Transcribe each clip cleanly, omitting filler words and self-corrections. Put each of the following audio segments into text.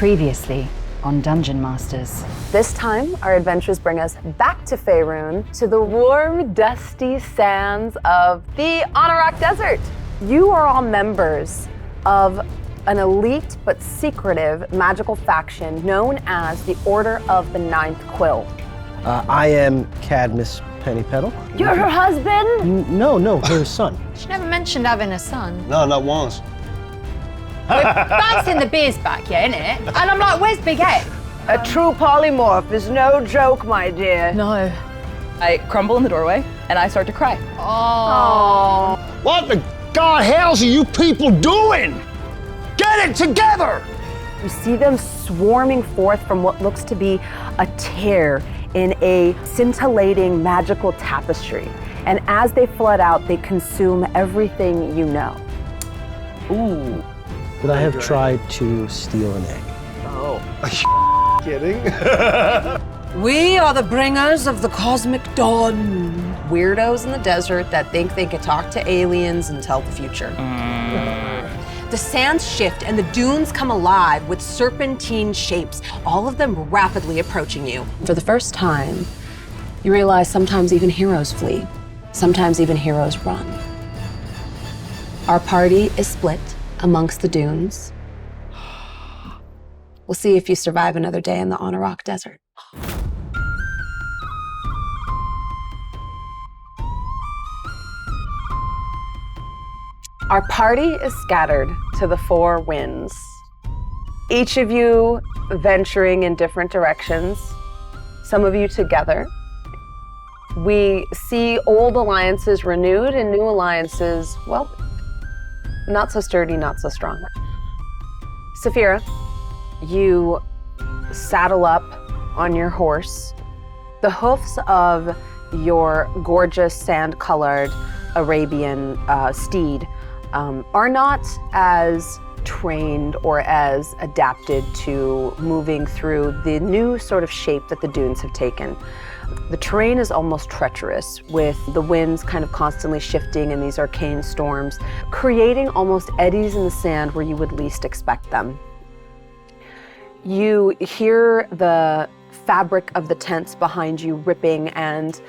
Previously on Dungeon Masters. This time, our adventures bring us back to Faerun, to the warm, dusty sands of the Anauroch Desert. You are all members of an elite but secretive magical faction known as the Order of the Ninth Quill. I am Cadmus Pennypetal. You're her husband? No, her son. She never mentioned having a son. No, not once. We're bouncing the beers back, yeah, innit? And I'm like, where's Big Ed? A true polymorph is no joke, my dear. No. I crumble in the doorway and I start to cry. Oh. What the God hells are you people doing? Get it together! You see them swarming forth from what looks to be a tear in a scintillating magical tapestry. And as they flood out, they consume everything you know. Ooh. But I have tried to steal an egg. Oh. Are you kidding? We are the bringers of the cosmic dawn. Weirdos in the desert that think they can talk to aliens and tell the future. The sands shift and the dunes come alive with serpentine shapes, all of them rapidly approaching you. For the first time, you realize sometimes even heroes flee. Sometimes even heroes run. Our party is split amongst the dunes. We'll see if you survive another day in the Anauroch Desert. Our party is scattered to the four winds, each of you venturing in different directions, some of you together. We see old alliances renewed and new alliances, well, not so sturdy, not so strong. Sapphira, you saddle up on your horse. The hoofs of your gorgeous sand-colored Arabian steed are not as trained or as adapted to moving through the new sort of shape that the dunes have taken. The terrain is almost treacherous, with the winds kind of constantly shifting in these arcane storms, creating almost eddies in the sand where you would least expect them. You hear the fabric of the tents behind you ripping, and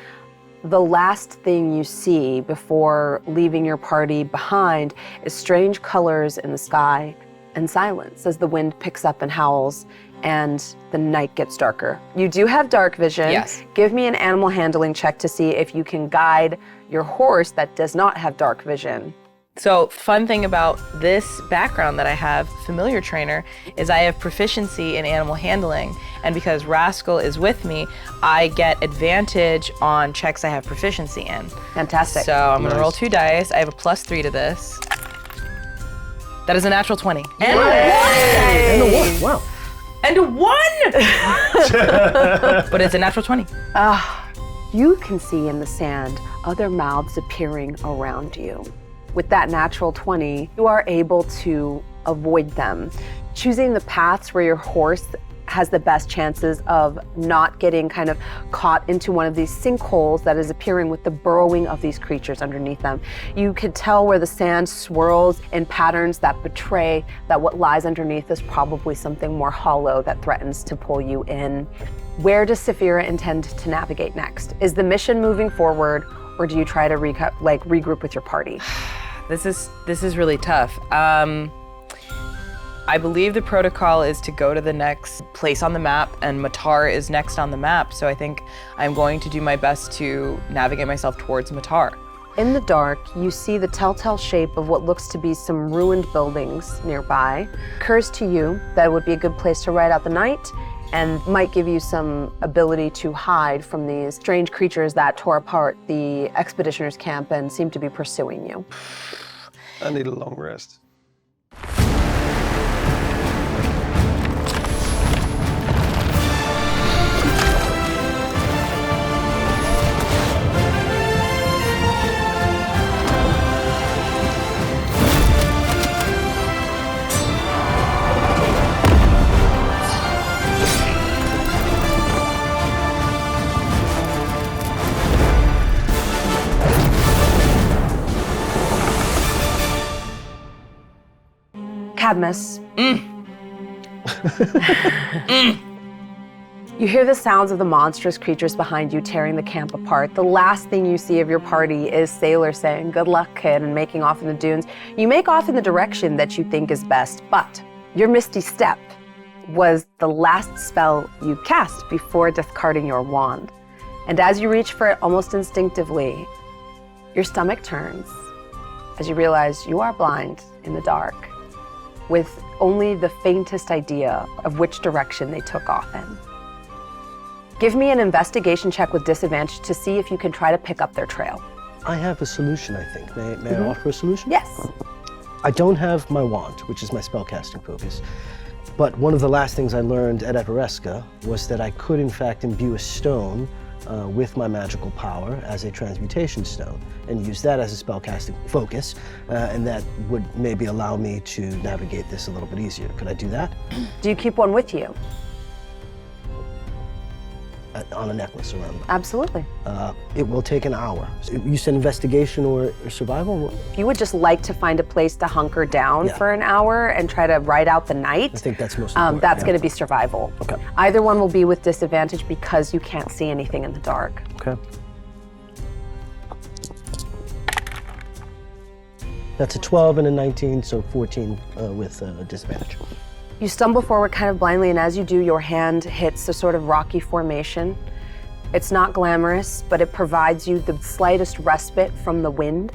the last thing you see before leaving your party behind is strange colors in the sky and silence as the wind picks up and howls and the night gets darker. You do have dark vision. Yes. Give me an animal handling check to see if you can guide your horse that does not have dark vision. So, fun thing about this background that I have, familiar trainer, is I have proficiency in animal handling. And because Rascal is with me, I get advantage on checks I have proficiency in. Fantastic. So I'm gonna roll 2 dice. I have a +3 to this. That is a natural 20. And And a one, wow. And a 1! But it's a natural 20. You can see in the sand other mouths appearing around you. With that natural 20, you are able to avoid them, choosing the paths where your horse has the best chances of not getting kind of caught into one of these sinkholes that is appearing with the burrowing of these creatures underneath them. You can tell where the sand swirls in patterns that betray that what lies underneath is probably something more hollow that threatens to pull you in. Where does Sapphira intend to navigate next? Is the mission moving forward, or do you try to regroup with your party? This is really tough. I believe the protocol is to go to the next place on the map, and Matar is next on the map, so I think I'm going to do my best to navigate myself towards Matar. In the dark, you see the telltale shape of what looks to be some ruined buildings nearby. Occurs to you that it would be a good place to ride out the night and might give you some ability to hide from these strange creatures that tore apart the expeditioners' camp and seem to be pursuing you. I need a long rest. Cadmus, You hear the sounds of the monstrous creatures behind you tearing the camp apart. The last thing you see of your party is Sailor saying, "Good luck, kid," and making off in the dunes. You make off in the direction that you think is best, but your Misty Step was the last spell you cast before discarding your wand. And as you reach for it almost instinctively, your stomach turns as you realize you are blind in the dark with only the faintest idea of which direction they took off in. Give me an investigation check with disadvantage to see if you can try to pick up their trail. I have a solution, I think. May I offer a solution? Yes. I don't have my wand, which is my spellcasting focus. But one of the last things I learned at Evaresca was that I could, in fact, imbue a stone with my magical power as a transmutation stone and use that as a spellcasting focus, and that would maybe allow me to navigate this a little bit easier. Could I do that? Do you keep one with you? On a necklace around them. Absolutely. It will take an hour. You said investigation or survival? If you would just like to find a place to hunker down for an hour and try to ride out the night, I think that's most important. that's going to be survival. Okay. Either one will be with disadvantage because you can't see anything in the dark. Okay. That's a 12 and a 19, so 14 with disadvantage. You stumble forward kind of blindly, and as you do, your hand hits a sort of rocky formation. It's not glamorous, but it provides you the slightest respite from the wind.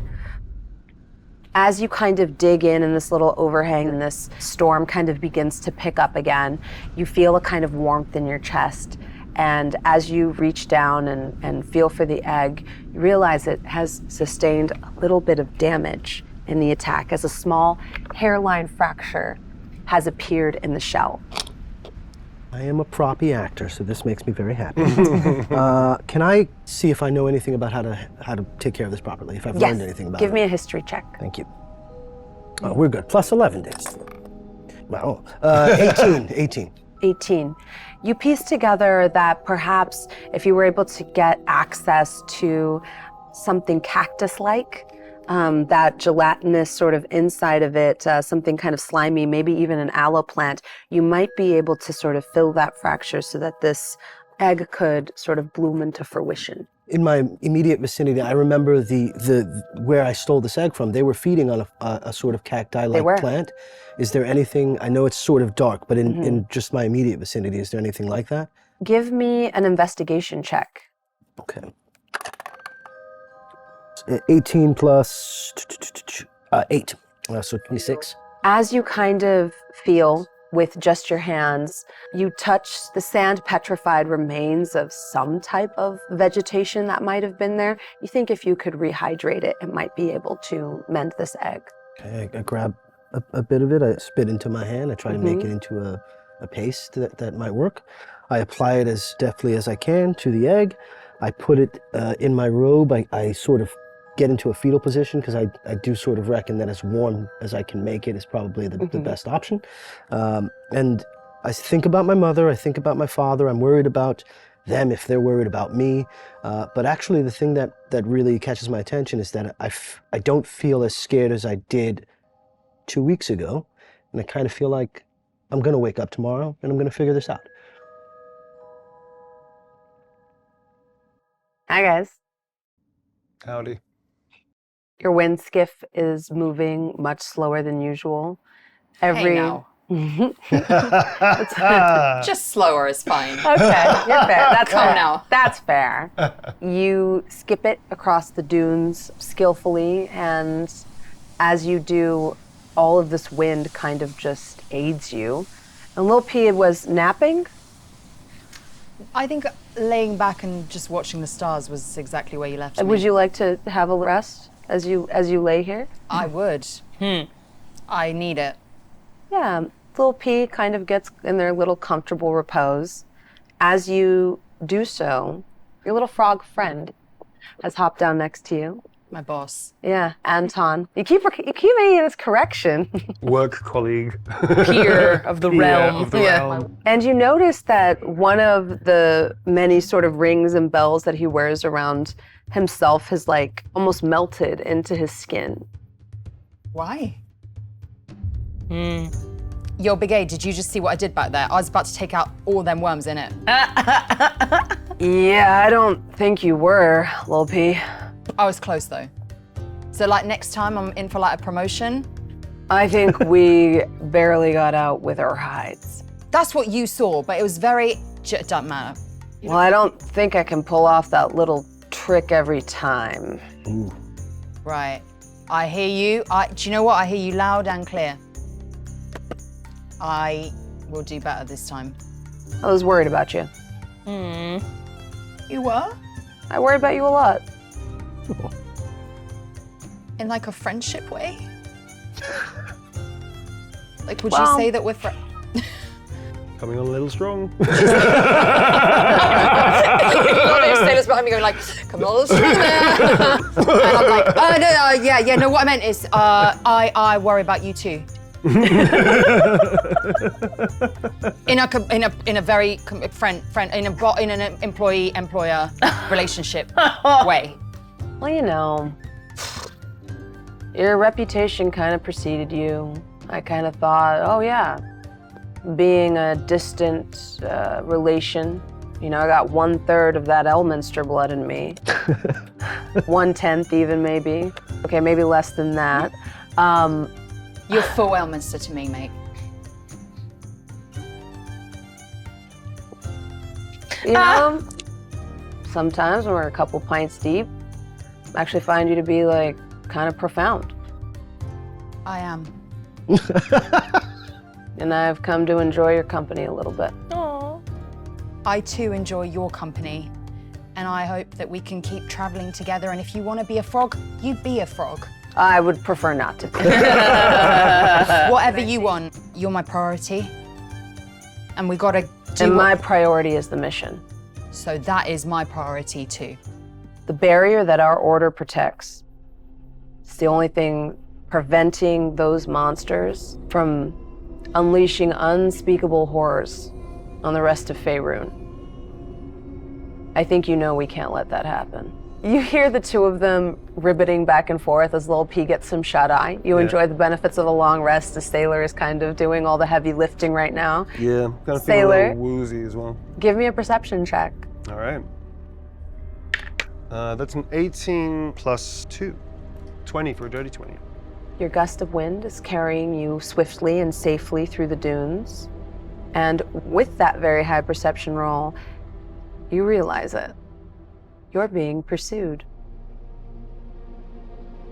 As you kind of dig in this little overhang and this storm kind of begins to pick up again, you feel a kind of warmth in your chest. And as you reach down and feel for the egg, you realize it has sustained a little bit of damage in the attack as a small hairline fracture has appeared in the shell. I am a proppy actor, so this makes me very happy. Can I see if I know anything about how to take care of this properly, if I've learned anything about it? Give me a history check. Thank you. Oh, we're good. Plus 11 days. Wow. 18. 18. You piece together that perhaps if you were able to get access to something cactus-like, that gelatinous sort of inside of it, something kind of slimy, maybe even an aloe plant, you might be able to sort of fill that fracture so that this egg could sort of bloom into fruition. In my immediate vicinity, I remember the where I stole this egg from. They were feeding on a sort of cacti-like plant. Is there anything, I know it's sort of dark, but in just my immediate vicinity, is there anything like that? Give me an investigation check. Okay. 18 plus 8, so 26. As you kind of feel with just your hands, you touch the sand petrified remains of some type of vegetation that might have been there. You think if you could rehydrate it, it might be able to mend this egg. Okay, I grab a bit of it, I spit into my hand, I try to make it into a paste that might work. I apply it as deftly as I can to the egg. I put it in my robe. I sort of get into a fetal position because I do sort of reckon that as warm as I can make it is probably the best option. And I think about my mother, I think about my father, I'm worried about them if they're worried about me. But actually the thing that really catches my attention is that I don't feel as scared as I did 2 weeks ago. And I kind of feel like I'm gonna wake up tomorrow and I'm gonna figure this out. Hi guys. Howdy. Your wind skiff is moving much slower than usual. Hey now. Just slower is fine. Okay, you're fair. That's Come fair. now. That's fair. You skip it across the dunes skillfully, and as you do, all of this wind kind of just aids you. And Lil P was napping. I think laying back and just watching the stars was exactly where you left me. Would you like to have a rest as you lay here? I would. I need it. Yeah, Lil P kind of gets in their little comfortable repose. As you do so, your little frog friend has hopped down next to you. My boss. Yeah, Anton. You keep making this correction. Work colleague. Peer of the realm. Of the realm. And you notice that one of the many sort of rings and bells that he wears around himself has like almost melted into his skin. Why? Yo, Big A, did you just see what I did back there? I was about to take out all them worms in it. Yeah, I don't think you were, Lil P. I was close though. So like next time I'm in for like a promotion. I think we barely got out with our hides. That's what you saw, but it was very, it doesn't matter. Well, I don't think I can pull off that little trick every time. Ooh. Right, I hear you. Do you know what? I hear you loud and clear. I will do better this time. I was worried about you. You were? I worry about you a lot. In like a friendship way? Like, would Well- you say that we're friends? Coming on a little strong. Sailors behind me going like, come on, strong there. And I'm like, no, what I meant is, I worry about you too. in a very friend in an employee-employer relationship way. Well, you know, your reputation kind of preceded you. I kind of thought, oh yeah, being a distant relation, you know, I got 1/3 of that Elminster blood in me. 1/10 even maybe. Okay, maybe less than that. You're full Elminster to me, mate. You know, sometimes when we're a couple pints deep, I actually find you to be like kind of profound. I am. And I've come to enjoy your company a little bit. I too enjoy your company, and I hope that we can keep traveling together. And if you want to be a frog, you be a frog. I would prefer not to. Whatever you want, you're my priority. And we gotta do And my priority is the mission. So that is my priority too. The barrier that our order protects. It's the only thing preventing those monsters from unleashing unspeakable horrors on the rest of Faerun. I think you know we can't let that happen. You hear the two of them ribbiting back and forth as Lil P gets some shut-eye. You enjoy the benefits of a long rest. The sailor is kind of doing all the heavy lifting right now. Yeah, I'm kind of feeling a Sailor. little woozy as well. Give me a perception check. All right. That's an 18 plus 2. 20 for a dirty 20. Your gust of wind is carrying you swiftly and safely through the dunes. And with that very high perception roll, you realize it. You're being pursued.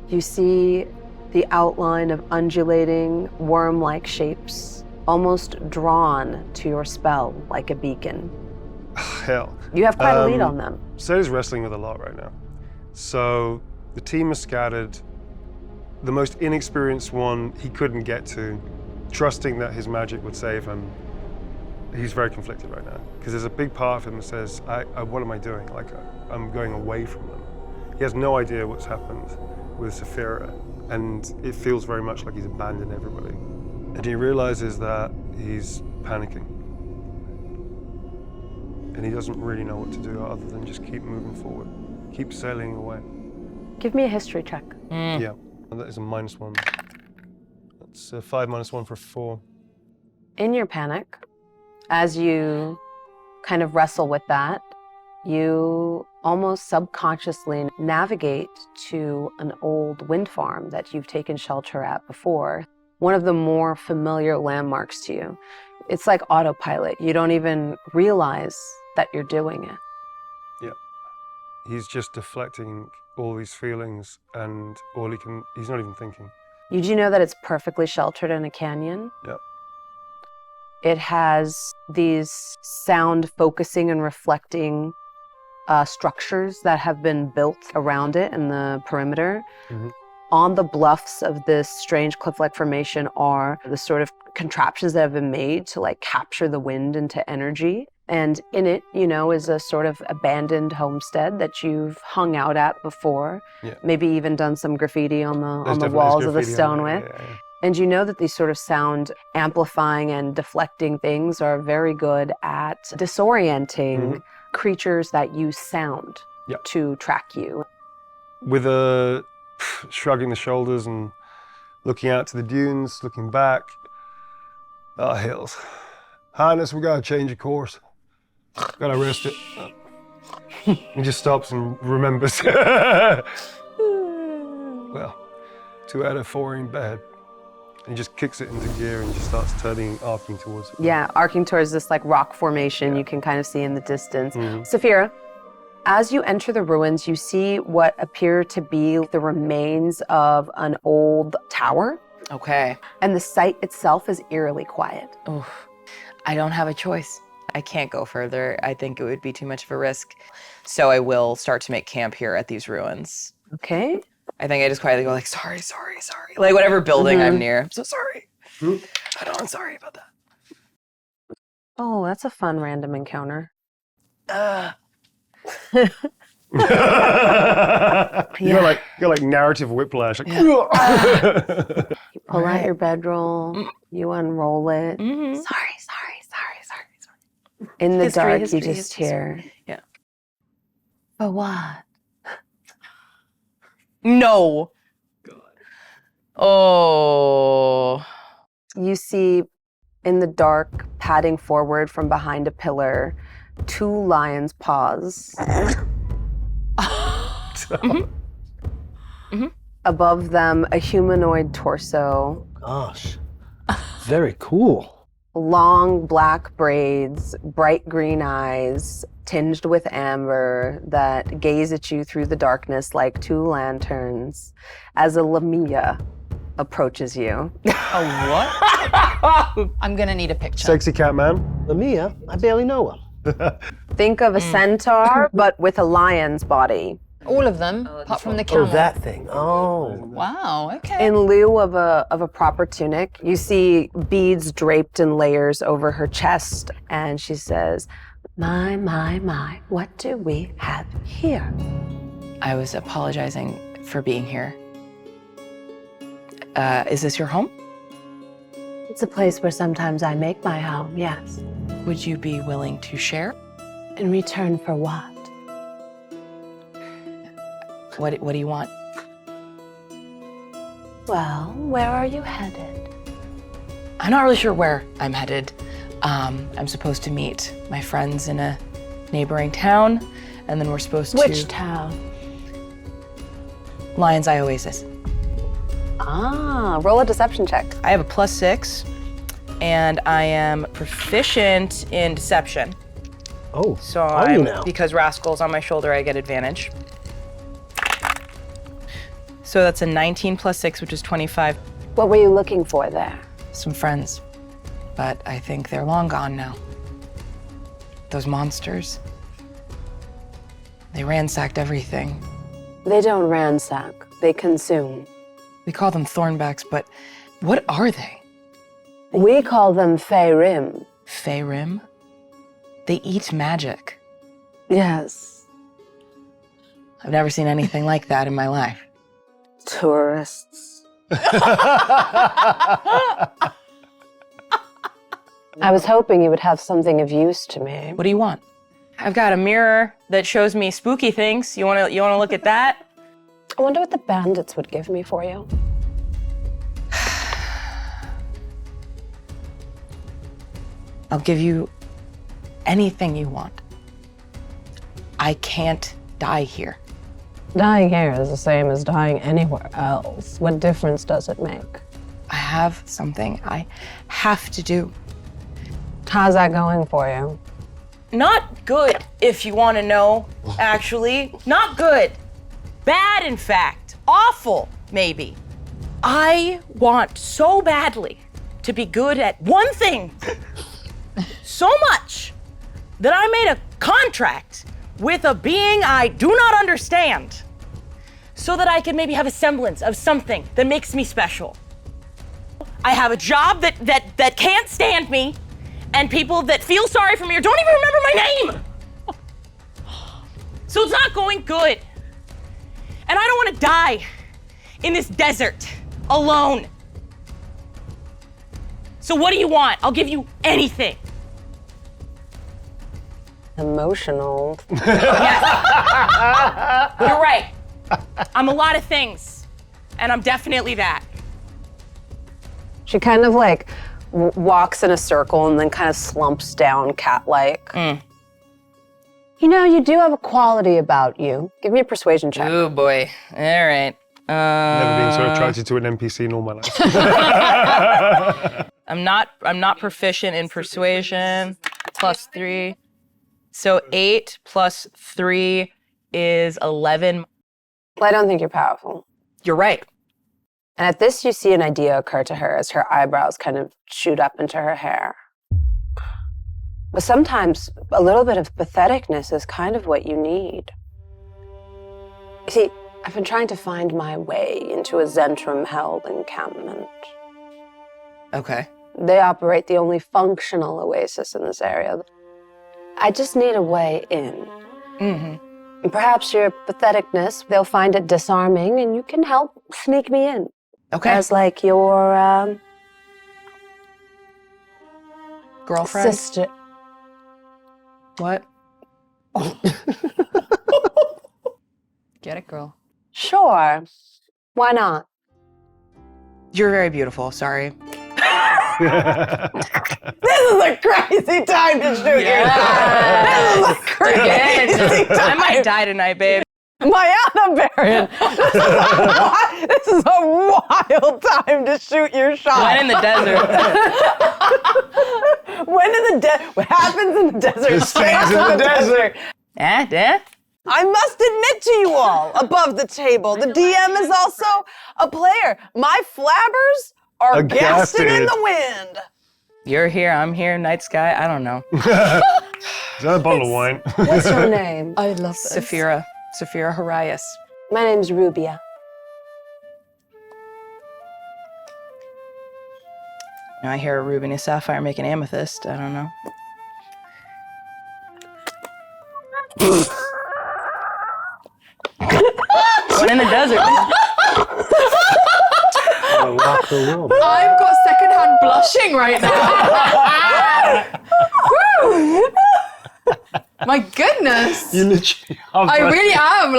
You see the outline of undulating, worm-like shapes, almost drawn to your spell like a beacon. Hell. You have quite a lead on them. Sailor's wrestling with a lot right now. So the team is scattered. The most inexperienced one he couldn't get to, trusting that his magic would save him. He's very conflicted right now because there's a big part of him that says, what am I doing? Like, I'm going away from them. He has no idea what's happened with Sapphira, and it feels very much like he's abandoned everybody. And he realizes that he's panicking. And he doesn't really know what to do other than just keep moving forward, keep sailing away. Give me a history check. Yeah, and that is a -1. That's a 5 -1 for 4. In your panic, as you kind of wrestle with that, you almost subconsciously navigate to an old wind farm that you've taken shelter at before, one of the more familiar landmarks to you. It's like autopilot. You don't even realize that you're doing it. Yeah. He's just deflecting all these feelings and he's not even thinking. You do know that it's perfectly sheltered in a canyon? Yep. It has these sound focusing and reflecting structures that have been built around it in the perimeter. Mm-hmm. On the bluffs of this strange cliff-like formation are the sort of contraptions that have been made to like capture the wind into energy. And in it, you know, is a sort of abandoned homestead that you've hung out at before. Yeah. Maybe even done some graffiti on the walls of the stone with. Yeah. And you know that these sort of sound amplifying and deflecting things are very good at disorienting creatures that use sound to track you. With a shrugging the shoulders and looking out to the dunes, looking back, Oh, hills. Highness, we gotta change of course. Gotta rest it. He just stops and remembers. Well, 2 out of 4 ain't bad. He just kicks it into gear and just starts arcing towards it. Yeah, arcing towards this like rock formation you can kind of see in the distance. Sapphira, as you enter the ruins, you see what appear to be the remains of an old tower. Okay. And the site itself is eerily quiet. Oh, I don't have a choice. I can't go further. I think it would be too much of a risk. So I will start to make camp here at these ruins. Okay. I think I just quietly go like, sorry. Like whatever building I'm near. I'm so sorry. I'm sorry about that. Oh, that's a fun random encounter. You got like narrative whiplash. Like, You pull out your bedroll, you unroll it. Sorry. In the dark, you just hear. Yeah. But what? No. God. Oh. You see in the dark, padding forward from behind a pillar, 2 lions' paws. Above them, a humanoid torso. Gosh, very cool. Long black braids, bright green eyes, tinged with amber, that gaze at you through the darkness like 2 lanterns as a lamia approaches you. A what? I'm gonna need a picture. sexy cat man. Lamia, I barely know her. Think of a centaur, but with a lion's body. All of them, apart from the camel. Oh, that thing. Oh. Wow, okay. In lieu of a proper tunic, you see beads draped in layers over her chest, and she says, my, what do we have here? I was apologizing for being here. Is this your home? It's a place where sometimes I make my home, yes. Would you be willing to share? In return for what? What do you want? Well, where are you headed? I'm not really sure where I'm headed. I'm supposed to meet my friends in a neighboring town, and then we're supposed to... Which town? Lion's Eye Oasis. Ah, roll a deception check. I have a +6, and I am proficient in deception. Oh, So are you I'm, now? because Rascal's on my shoulder, I get advantage. So that's a 19 +6, which is 25. What were you looking for there? Some friends, but I think they're long gone now. Those monsters. They ransacked everything. They don't ransack, they consume. We call them thornbacks, but what are they? We call them Feyrim. Feyrim? They eat magic. Yes. I've never seen anything like that in my life. Tourists. I was hoping you would have something of use to me. What do you want? I've got a mirror that shows me spooky things. You wanna look at that? I wonder what the bandits would give me for you. I'll give you anything you want. I can't die here. Dying here is the same as dying anywhere else. What difference does it make? I have something I have to do. How's that going for you? Not good, if you want to know, actually. Not good. Bad, in fact. Awful, maybe. I want so badly to be good at one thing so much that I made a contract with a being I do not understand so that I can maybe have a semblance of something that makes me special. I have a job that can't stand me, and people that feel sorry for me or don't even remember my name. So it's not going good. And I don't want to die in this desert alone. So what do you want? I'll give you anything. Emotional. Yes. You're right. I'm a lot of things, and I'm definitely that. She kind of like walks in a circle and then kind of slumps down cat-like. You know, you do have a quality about you. Give me a persuasion check. Oh boy. All right. Never been so attracted to an NPC in all my life. I'm not proficient in persuasion. +3. So 8 plus 3 is 11. Well, I don't think you're powerful. You're right. And at this, you see an idea occur to her as her eyebrows kind of shoot up into her hair. But sometimes a little bit of patheticness is kind of what you need. See, I've been trying to find my way into a Zentrum-held encampment. Okay. They operate the only functional oasis in this area. I just need a way in. And perhaps your patheticness, they'll find it disarming and you can help sneak me in. Okay. As like your Girlfriend? sister. What? Get it, girl. Sure. Why not? You're very beautiful. Sorry. This is a crazy time to shoot your shot. This is a crazy time. I might die tonight, babe. Mayanna, Berrin. This is a wild time to shoot your shot. When in the desert. What happens in the desert stays in the desert. I must admit to you all, above the table, the DM is also a player. My flabbers are gassing in the wind. You're here, I'm here, night sky, I don't know. Is that a bottle of wine? What's your name? I love this. Sapphira Horayas. My name's Rubia. Now I hear a ruby and a sapphire make an amethyst, I don't know. One in the desert. I've got secondhand blushing right now. Woo! My goodness. You literally are. I really am.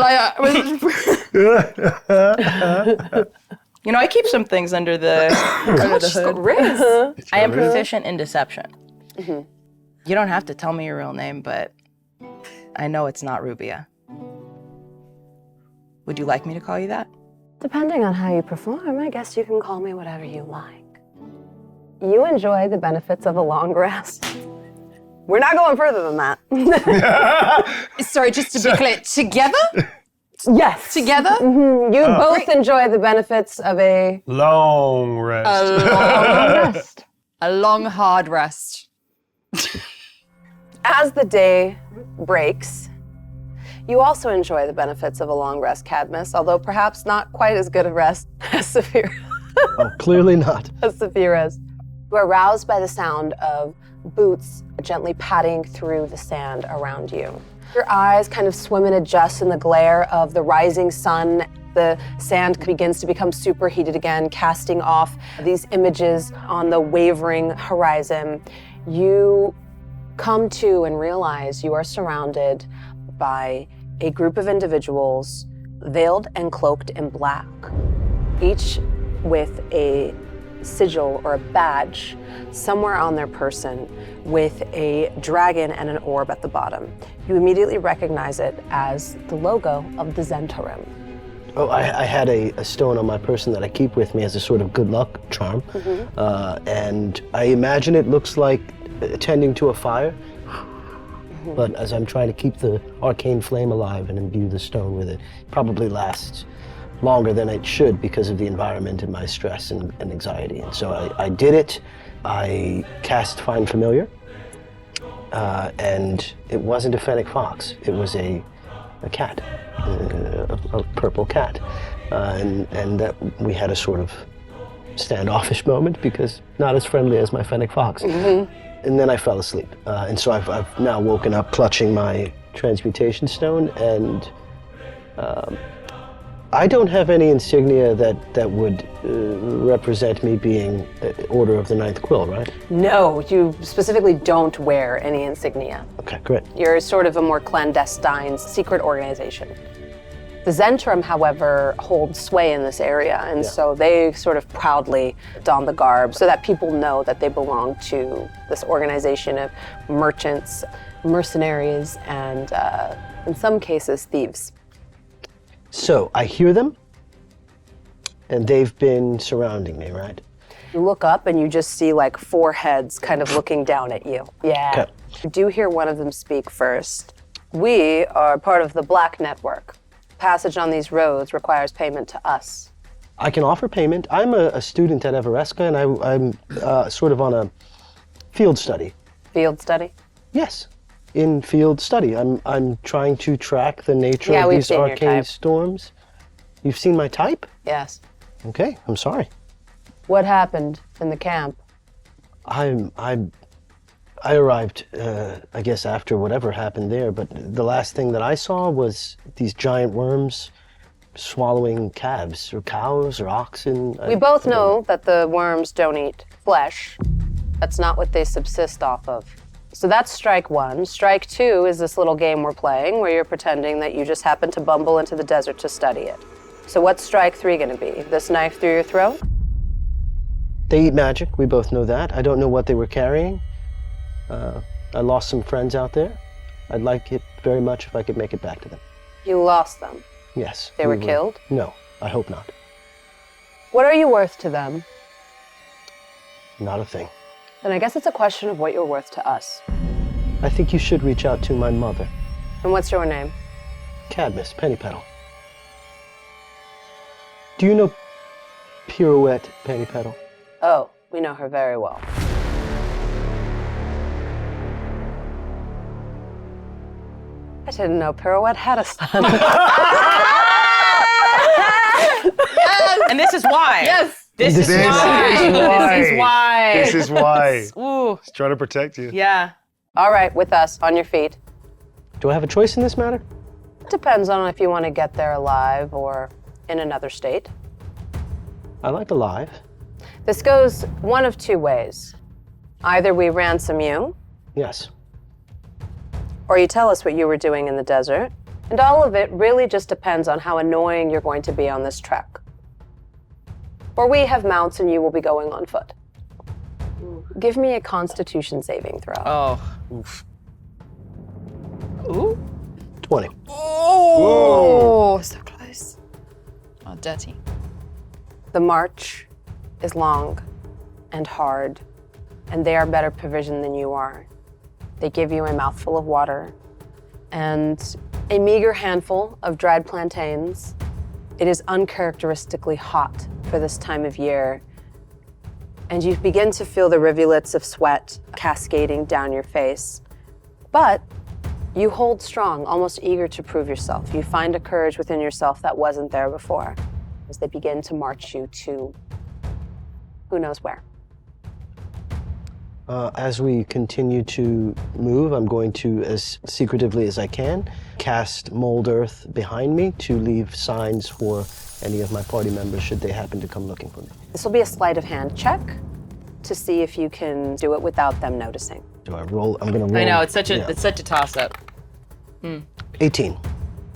You know, I keep some things under the hood. I am proficient in deception. You don't have to tell me your real name, but I know it's not Rubia. Would you like me to call you that? Depending on how you perform, I guess you can call me whatever you like. You enjoy the benefits of a long rest. We're not going further than that. Sorry, just to be clear, together? Yes. Together? You both enjoy the benefits of a long rest. long rest. A long, hard rest. As the day breaks, you also enjoy the benefits of a long rest, Cadmus, although perhaps not quite as good a rest as Sapphira. Oh, clearly not. As Sapphira's. You are roused by the sound of boots gently padding through the sand around you. Your eyes kind of swim and adjust in the glare of the rising sun. The sand begins to become superheated again, casting off these images on the wavering horizon. You come to and realize you are surrounded by a group of individuals veiled and cloaked in black, each with a sigil or a badge somewhere on their person with a dragon and an orb at the bottom. You immediately recognize it as the logo of the Zentrum. Oh, I had a stone on my person that I keep with me as a sort of good luck charm. And I imagine it looks like tending to a fire. But as I'm trying to keep the arcane flame alive and imbue the stone with it, probably lasts longer than it should because of the environment and my stress and anxiety. And so I did it. I cast Find Familiar, and it wasn't a fennec fox. It was a cat, a purple cat. And that we had a sort of standoffish moment because not as friendly as my fennec fox. And then I fell asleep. And so I've now woken up clutching my transmutation stone, and I don't have any insignia that would represent me being Order of the Ninth Quill, right? No, you specifically don't wear any insignia. Okay, great. You're sort of a more clandestine secret organization. The Zentrum, however, hold sway in this area, and so they sort of proudly don the garb so that people know that they belong to this organization of merchants, mercenaries, and in some cases, thieves. So I hear them, and they've been surrounding me, right? You look up and you just see like 4 heads kind of looking down at you. Yeah. Okay. You do hear one of them speak first. We are part of the Black Network. Passage on these roads requires payment to us. I can offer payment. I'm a student at Everesca, and I'm sort of on a field study. Field study? Yes, in field study. I'm trying to track the nature of we've these seen your arcane type. storms. You've seen my type? Yes. Okay, I'm sorry. What happened in the camp? I arrived, I guess, after whatever happened there, but the last thing that I saw was these giant worms swallowing calves, or cows, or oxen. We both know that the worms don't eat flesh. That's not what they subsist off of. So that's strike 1. Strike 2 is this little game we're playing where you're pretending that you just happened to bumble into the desert to study it. So what's strike 3 gonna be? This knife through your throat? They eat magic, we both know that. I don't know what they were carrying. I lost some friends out there. I'd like it very much if I could make it back to them. You lost them. Yes. They were killed? No, I hope not. What are you worth to them? Not a thing. Then I guess it's a question of what you're worth to us. I think you should reach out to my mother. And what's your name? Cadmus, Pennypetal. Do you know Pirouette Pennypetal? Oh, we know her very well. I didn't know Pirouette had a son. And this is why. Yes. This is why. This is why. This is why. Ooh. He's trying to protect you. Yeah. All right, with us, on your feet. Do I have a choice in this matter? Depends on if you want to get there alive or in another state. I like alive. This goes one of 2 ways. Either we ransom you, Yes. or you tell us what you were doing in the desert, and all of it really just depends on how annoying you're going to be on this trek. Or we have mounts and you will be going on foot. Give me a Constitution saving throw. Oh. Oof. Ooh. 20. Oh, so close. Oh, dirty. The march is long and hard, and they are better provisioned than you are. They give you a mouthful of water and a meager handful of dried plantains. It is uncharacteristically hot for this time of year, and you begin to feel the rivulets of sweat cascading down your face. But you hold strong, almost eager to prove yourself. You find a courage within yourself that wasn't there before as they begin to march you to who knows where. As we continue to move, I'm going to, as secretively as I can, cast mold earth behind me to leave signs for any of my party members should they happen to come looking for me. This will be a sleight of hand check to see if you can do it without them noticing. Do I roll? I'm gonna roll. I know, it's such a yeah. toss up. 18.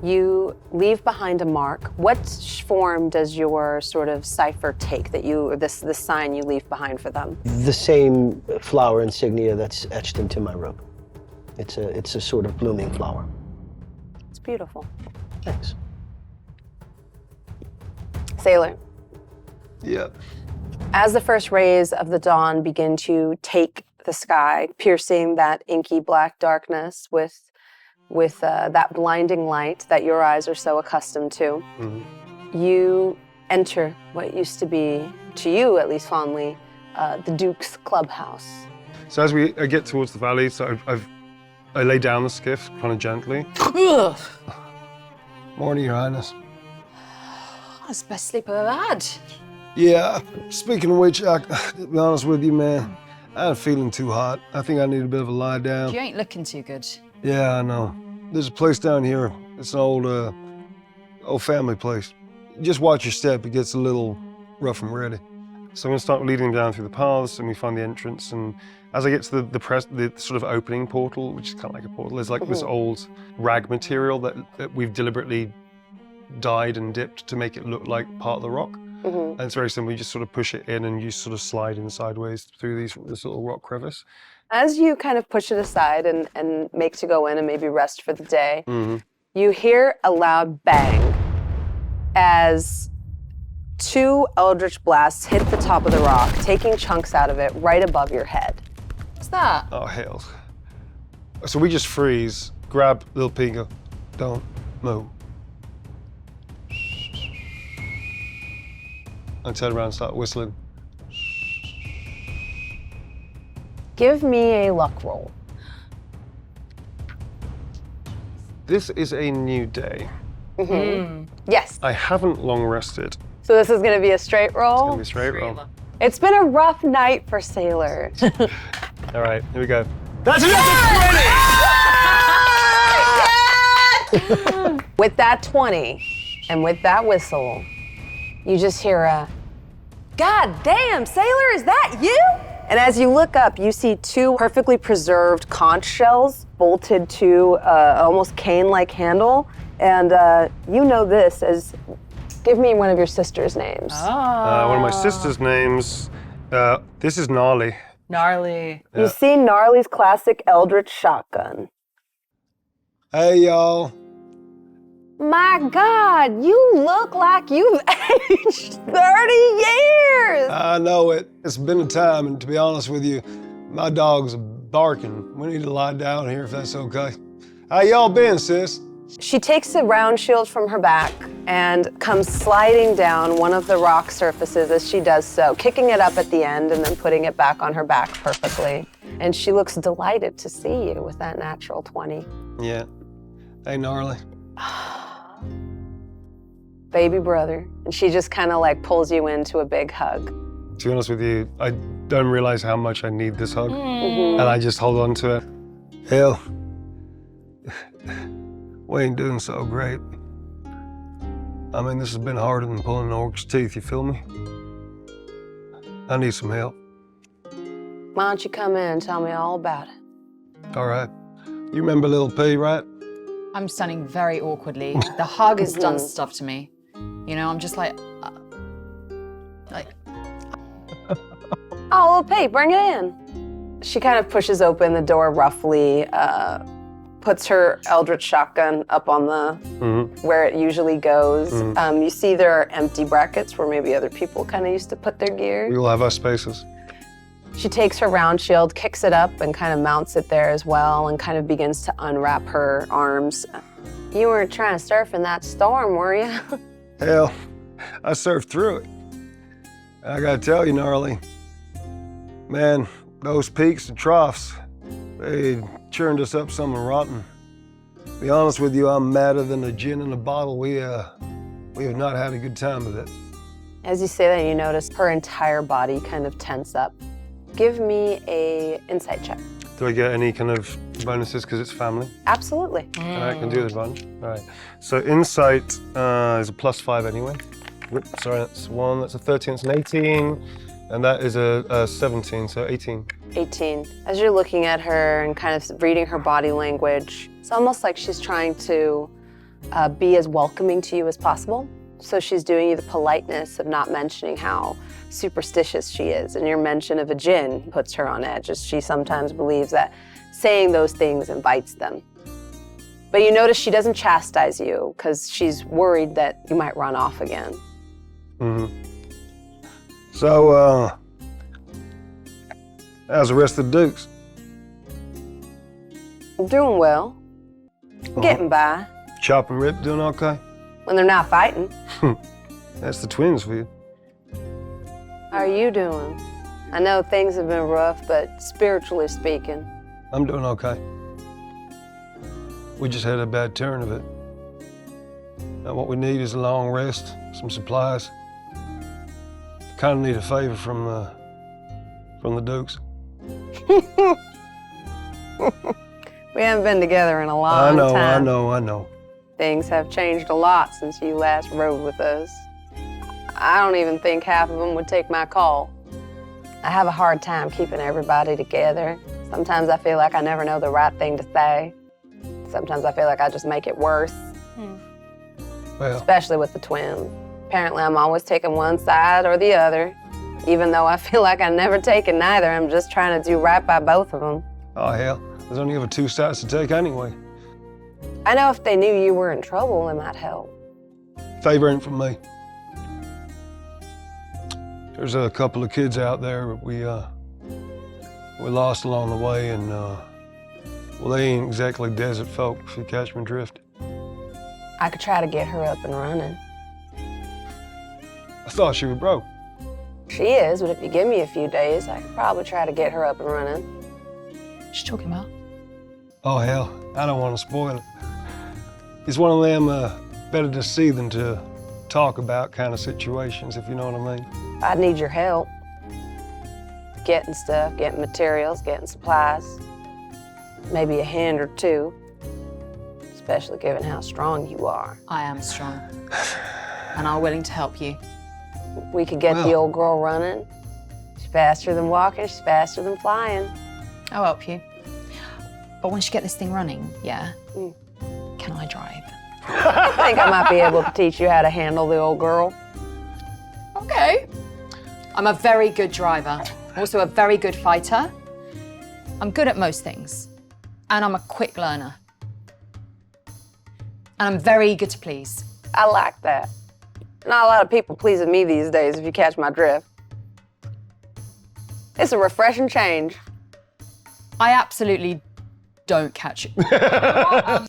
You leave behind a mark. What form does your sort of cipher take that you, or this sign you leave behind for them? The same flower insignia that's etched into my robe. It's a sort of blooming flower. It's beautiful. Thanks. Sailor, Yep. as the first rays of the dawn begin to take the sky, piercing that inky black darkness with that blinding light that your eyes are so accustomed to, you enter what used to be, to you at least fondly, the Duke's clubhouse. So as I get towards the valley, so I lay down the skiff kind of gently. Morning, Your Highness. That's the best sleep I've ever had. Yeah, speaking of which, to be honest with you, man, I'm feeling too hot. I think I need a bit of a lie down. You ain't looking too good. Yeah, I know. There's a place down here. It's an old family place. Just watch your step. It gets a little rough and ready. So I'm gonna start leading down through the paths, and we find the entrance. And as I get to the sort of opening portal, which is kind of like a portal, there's like this old rag material that we've deliberately dyed and dipped to make it look like part of the rock. And it's very simple. You just sort of push it in and you sort of slide in sideways through this little rock crevice. As you kind of push it aside and make to go in and maybe rest for the day, you hear a loud bang as 2 eldritch blasts hit the top of the rock, taking chunks out of it right above your head. What's that? Oh, hell. So we just freeze, grab little P and go, don't move. And turn around and start whistling. Give me a luck roll. This is a new day. Yes. I haven't long rested. So this is going to be a straight roll? It's gonna be a straight roll. It's been a rough night for Sailor. All right, here we go. That's another 20! With that 20 and with that whistle, you just hear a, "God damn, Sailor, is that you?" And as you look up, you see 2 perfectly preserved conch shells bolted to almost cane-like handle. And you know this as, give me one of your sister's names. One of my sister's names, this is Gnarly. Gnarly. You see Gnarly's classic Eldritch shotgun. Hey, y'all. My God, you look like you've aged 30 years. I know it. It's been a time, and to be honest with you, my dog's barking. We need to lie down here if that's okay. How y'all been, sis? She takes a round shield from her back and comes sliding down one of the rock surfaces as she does so, kicking it up at the end and then putting it back on her back perfectly. And she looks delighted to see you with that natural 20. Yeah. Hey, Gnarly. Baby brother. And she just kind of like pulls you into a big hug. To be honest with you, I don't realize how much I need this hug. And I just hold on to it. Hell, we ain't doing so great. I mean, this has been harder than pulling an orc's teeth, you feel me? I need some help. Why don't you come in and tell me all about it? All right. You remember Little P, right? I'm standing very awkwardly. The hug has done stuff to me. You know, I'm just like. Oh, little Pete, bring it in. She kind of pushes open the door roughly, puts her Eldritch shotgun up on the where it usually goes. You see there are empty brackets where maybe other people kind of used to put their gear. We will have our spaces. She takes her round shield, kicks it up, and kind of mounts it there as well, and kind of begins to unwrap her arms. You weren't trying to surf in that storm, were you? Hell, I surfed through it. I gotta tell you, Gnarly, man, those peaks and troughs, they churned us up something rotten. To be honest with you, I'm madder than a gin in a bottle. We have not had a good time with it. As you say that, you notice her entire body kind of tense up. Give me a insight check. Do I get any kind of bonuses because it's family? Absolutely. And I can do the advantage. All right. So insight is a +5 anyway. Whoops, sorry, that's 1. That's a 13. It's an 18, and that is a 17. So 18. 18. As you're looking at her and kind of reading her body language, it's almost like she's trying to be as welcoming to you as possible. So she's doing you the politeness of not mentioning how superstitious she is, and your mention of a djinn puts her on edge, as she sometimes believes that saying those things invites them. But you notice she doesn't chastise you because she's worried that you might run off again. So, how's the rest of the Dukes? I'm doing well. Getting by. Chop and Rip doing okay? When they're not fighting. That's the twins for you. How are you doing? I know things have been rough, but spiritually speaking. I'm doing okay. We just had a bad turn of it. Now what we need is a long rest, some supplies. Kind of need a favor from the Dukes. We haven't been together in a long time. I know. Things have changed a lot since you last rode with us. I don't even think half of them would take my call. I have a hard time keeping everybody together. Sometimes I feel like I never know the right thing to say. Sometimes I feel like I just make it worse. Well, especially with the twins. Apparently, I'm always taking one side or the other, even though I feel like I've never taken neither. I'm just trying to do right by both of them. oh hell, there's only ever two sides to take anyway. I know if they knew you were in trouble, it might help. Favor ain't from me. There's a couple of kids out there we lost along the way, and well, they ain't exactly desert folk, if you catch my drift. I could try to get her up and running. I thought she was broke. She is, but if you give me a few days, I could probably try to get her up and running. What you talking about? Oh hell, I don't want to spoil it. It's one of them better to see than to talk about kind of situations, if you know what I mean. I'd need your help. Getting stuff, getting materials, getting supplies. Maybe a hand or two, especially given how strong you are. I am strong. And I'm willing to help you. We could get the old girl running. She's faster than walking, she's faster than flying. I'll help you. But once you get this thing running, yeah, can I drive? I think I might be able to teach you how to handle the old girl. Okay. I'm a very good driver. Also a very good fighter. I'm good at most things. And I'm a quick learner. And I'm very eager to please. I like that. Not a lot of people pleasing me these days, if you catch my drift. It's a refreshing change. I absolutely don't catch it.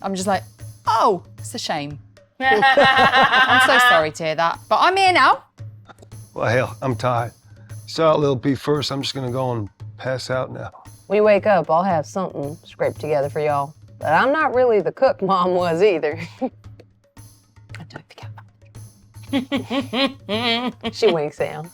I'm just like, oh, it's a shame. I'm so sorry to hear that, but I'm here now. Well, hell, I'm tired. Saw little P first. I'm just gonna go and pass out now. When you wake up, I'll have something scraped together for y'all. But I'm not really the cook Mom was either. And don't forget that. She winks down.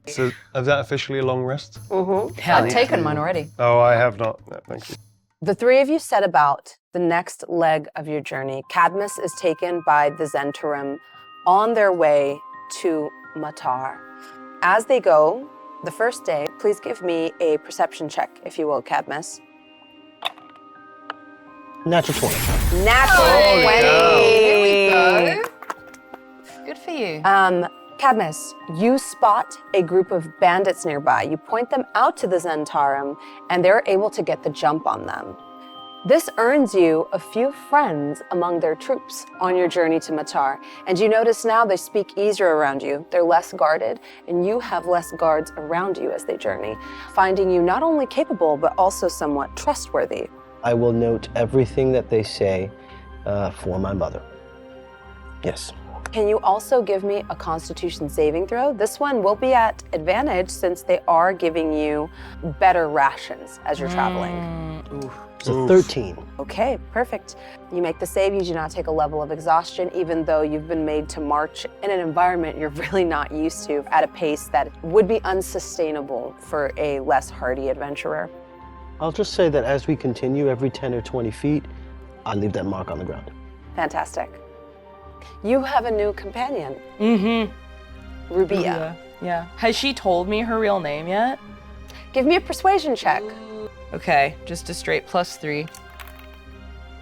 So, is that officially a long rest? I've taken mine already. Oh, I have not. No, thank you. The three of you set about the next leg of your journey. Cadmus is taken by the Zentarim on their way to Matar. As they go, the first day, please give me a perception check, if you will, Cadmus. Natural 20. Natural 20. Here we go. Good for you. Cadmus, you spot a group of bandits nearby. You point them out to the Zentarim, and they're able to get the jump on them. This earns you a few friends among their troops on your journey to Matar. And you notice now they speak easier around you. They're less guarded, and you have less guards around you as they journey, finding you not only capable, but also somewhat trustworthy. I will note everything that they say for my mother. Yes. Can you also give me a Constitution saving throw? This one will be at advantage since they are giving you better rations as you're traveling. It's a 13. Okay, perfect. You make the save, you do not take a level of exhaustion, even though you've been made to march in an environment you're really not used to at a pace that would be unsustainable for a less hardy adventurer. I'll just say that as we continue, every 10 or 20 feet, I leave that mark on the ground. Fantastic. You have a new companion. Rubia. Yeah. Has she told me her real name yet? Give me a persuasion check. Okay, just a straight +3.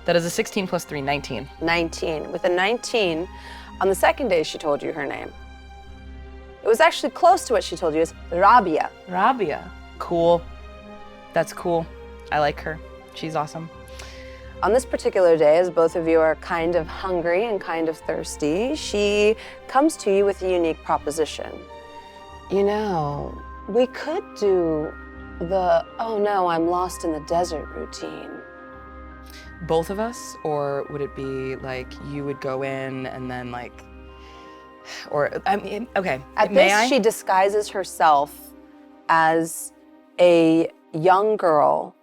That is a 16 + 3, 19. 19. With a 19, on the second day she told you her name. It was actually close to what she told you. It's Rabia. Rabia. Cool. That's cool. I like her. She's awesome. On this particular day, as both of you are kind of hungry and kind of thirsty, she comes to you with a unique proposition. You know, we could do the, oh no, I'm lost in the desert routine. Both of us? Or would it be like you would go in and then like, or, I mean, okay. At this, she disguises herself as a young girl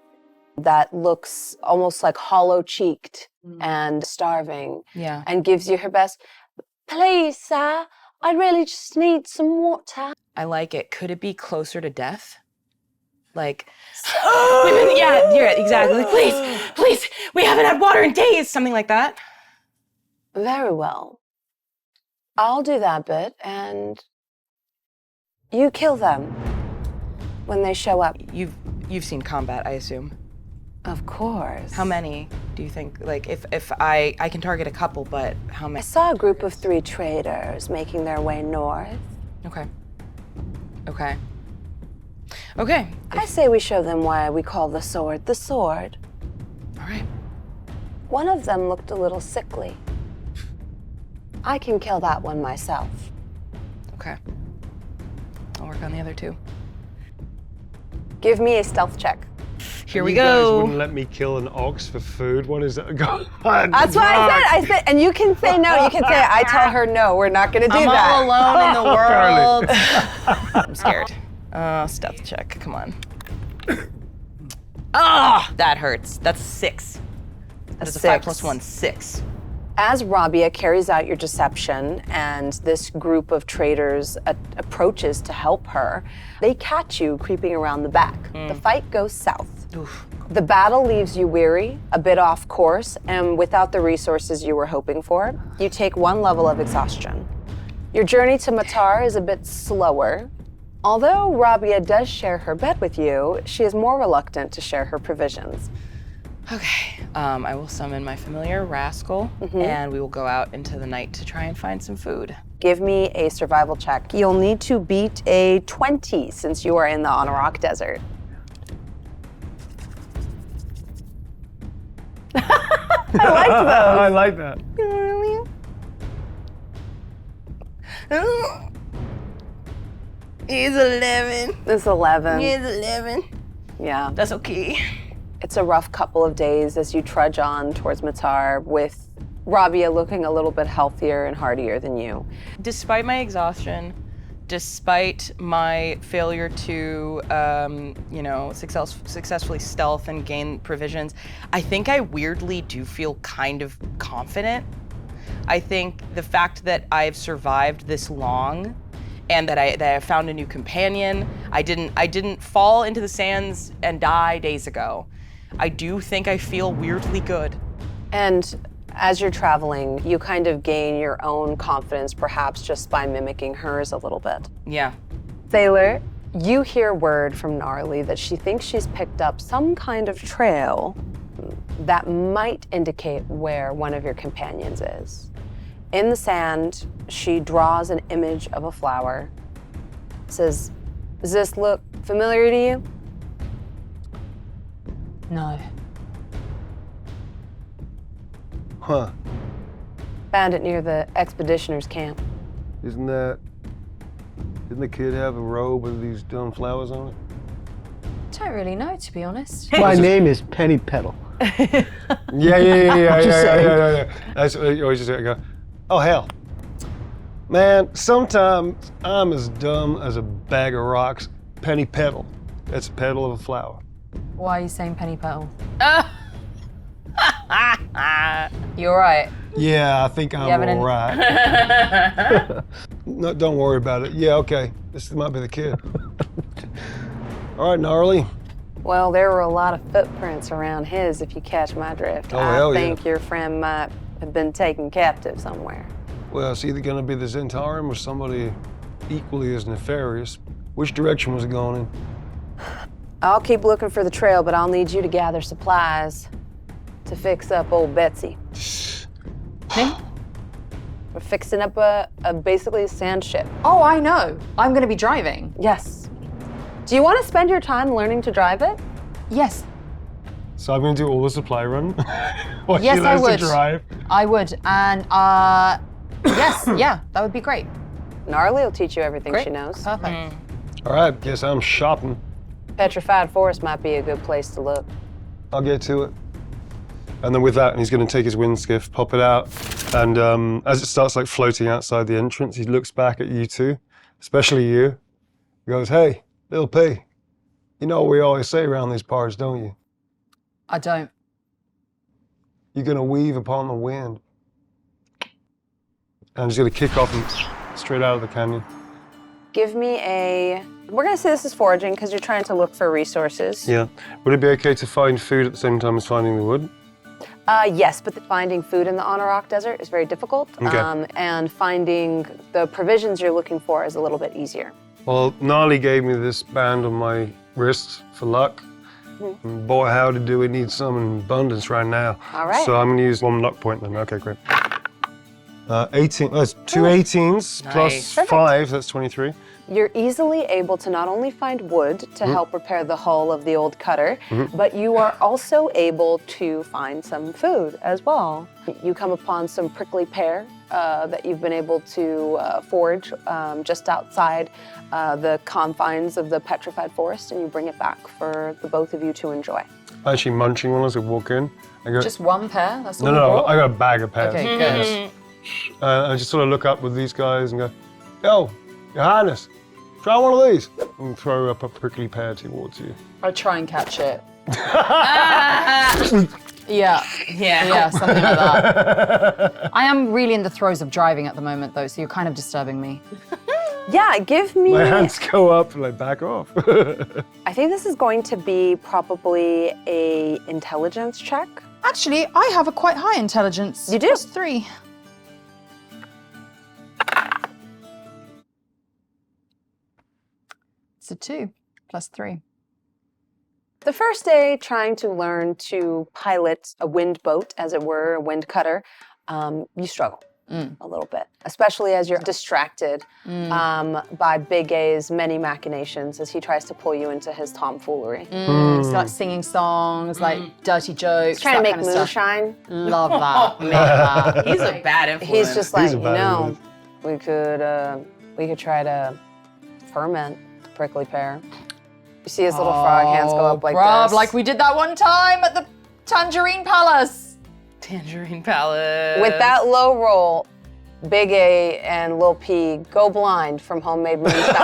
that looks almost like hollow-cheeked and starving, and gives you her best. Please, sir, I really just need some water. I like it. Could it be closer to death? Like, yeah, you're right, exactly. Please, we haven't had water in days. Something like that. Very well. I'll do that bit, and you kill them when they show up. You've seen combat, I assume. Of course. How many? do you think? Like, if I can target a couple, but how I many? saw a group of 3 traders making their way north. Okay. Okay. Okay. I say we show them why we call the sword the sword. All right. One of them looked a little sickly. I can kill that one myself. Okay. I'll work on the other 2. Give me a stealth check. Here we You guys go. wouldn't let me kill an ox for food. What is that? God, That's what I said, and you can say no. You can say, I tell her no, we're not gonna do I'm that. all alone in the world. Apparently. I'm scared. Stealth check. Come on. Ah, that hurts. That's 6. That is a 5 + 1, 6. As Rabia carries out your deception and this group of traders approaches to help her, they catch you creeping around the back. The fight goes south. Oof. The battle leaves you weary, a bit off course, and without the resources you were hoping for. You take 1 level of exhaustion. Your journey to Matar is a bit slower. Although Rabia does share her bed with you, she is more reluctant to share her provisions. Okay. I will summon my familiar Rascal, and we will go out into the night to try and find some food. Give me a survival check. You'll need to beat a 20 since you are in the Anauroch desert. I like those. I like that. He's 11. It's 11. He's 11. Yeah. That's okay. It's a rough couple of days as you trudge on towards Matar with Rabia looking a little bit healthier and hardier than you. Despite my exhaustion, despite my failure to, successfully stealth and gain provisions, I think I weirdly do feel kind of confident. I think the fact that I've survived this long and that I found a new companion, I didn't fall into the sands and die days ago. I do think I feel weirdly good. And as you're traveling, you kind of gain your own confidence, perhaps just by mimicking hers a little bit. Yeah. Sailor, you hear word from Gnarly that she thinks she's picked up some kind of trail that might indicate where one of your companions is. In the sand, she draws an image of a flower, says, "Does this look familiar to you?" No. Huh. Found it near the expeditioners' camp. Didn't the kid have a robe with these dumb flowers on it? Don't really know, to be honest. My name is Pennypetal. Yeah. That's what you always just go, oh hell. Man, sometimes I'm as dumb as a bag of rocks. Pennypetal. That's a petal of a flower. Why are you saying Pennypetal? You're right. Yeah, I think I'm having all right. No, don't worry about it. Yeah, okay. This might be the kid. All right, Gnarly. Well, there were a lot of footprints around his, if you catch my drift. Oh, hell yeah. I think your friend might have been taken captive somewhere. Well, it's either going to be the Zentarum or somebody equally as nefarious. Which direction was it going in? I'll keep looking for the trail, but I'll need you to gather supplies to fix up old Betsy. Me? We're fixing up a basically a sand ship. Oh, I know. I'm going to be driving. Yes. Do you want to spend your time learning to drive it? Yes. So I'm going to do all the supply run while Yes, she learns I would. to drive. I would. And, yes, yeah, that would be great. Gnarly will teach you everything Great. she knows. Perfect. All right, guess I'm shopping. Petrified Forest might be a good place to look. I'll get to it. And then with that, he's going to take his wind skiff, pop it out, and as it starts like floating outside the entrance, he looks back at you two, especially you. He goes, "Hey, Lil P, you know what we always say around these parts, don't you? I don't. You're going to weave upon the wind." And he's going to kick off and straight out of the canyon. Give me we're gonna say this is foraging because you're trying to look for resources. Yeah. Would it be okay to find food at the same time as finding the wood? Yes, but finding food in the Anauroch desert is very difficult. Okay. And finding the provisions you're looking for is a little bit easier. Well, Gnarly gave me this band on my wrist for luck, And boy, howdy do we need some in abundance right now. All right. So I'm going to use 1 luck point then. Okay, great. 18. Oh, it's 2 18s plus 5. That's 23. You're easily able to not only find wood to help repair the hull of the old cutter, but you are also able to find some food as well. You come upon some prickly pear that you've been able to forage just outside the confines of the petrified forest, and you bring it back for the both of you to enjoy. I'm actually munching one as I walk in. I go, Just one pair? That's all no, you no, brought? I got a bag of pears. Okay, good. I just sort of look up with these guys and go, yo, Your Highness, try one of these. And throw up a prickly pear towards you. I try and catch it. Yeah, something like that. I am really in the throes of driving at the moment, though, so you're kind of disturbing me. Yeah, give me... My hands go up and I back off. I think this is going to be probably a intelligence check. Actually, I have a quite high intelligence. You do? +3. It's a 2 +3. The first day trying to learn to pilot a wind boat, as it were, a wind cutter, you struggle a little bit, especially as you're distracted by Big A's many machinations as he tries to pull you into his tomfoolery. It's like singing songs, like dirty jokes. Trying to make that kind of stuff. moonshine. Love that. Love that. He's a bad influence. He's just like, He's a bad we could try to ferment the prickly pear. You see his little frog hands go up like bruv, this. like we did that one time at the Tangerine Palace. Tangerine Palace. With that low roll, Big A and Lil P go blind from homemade moonshine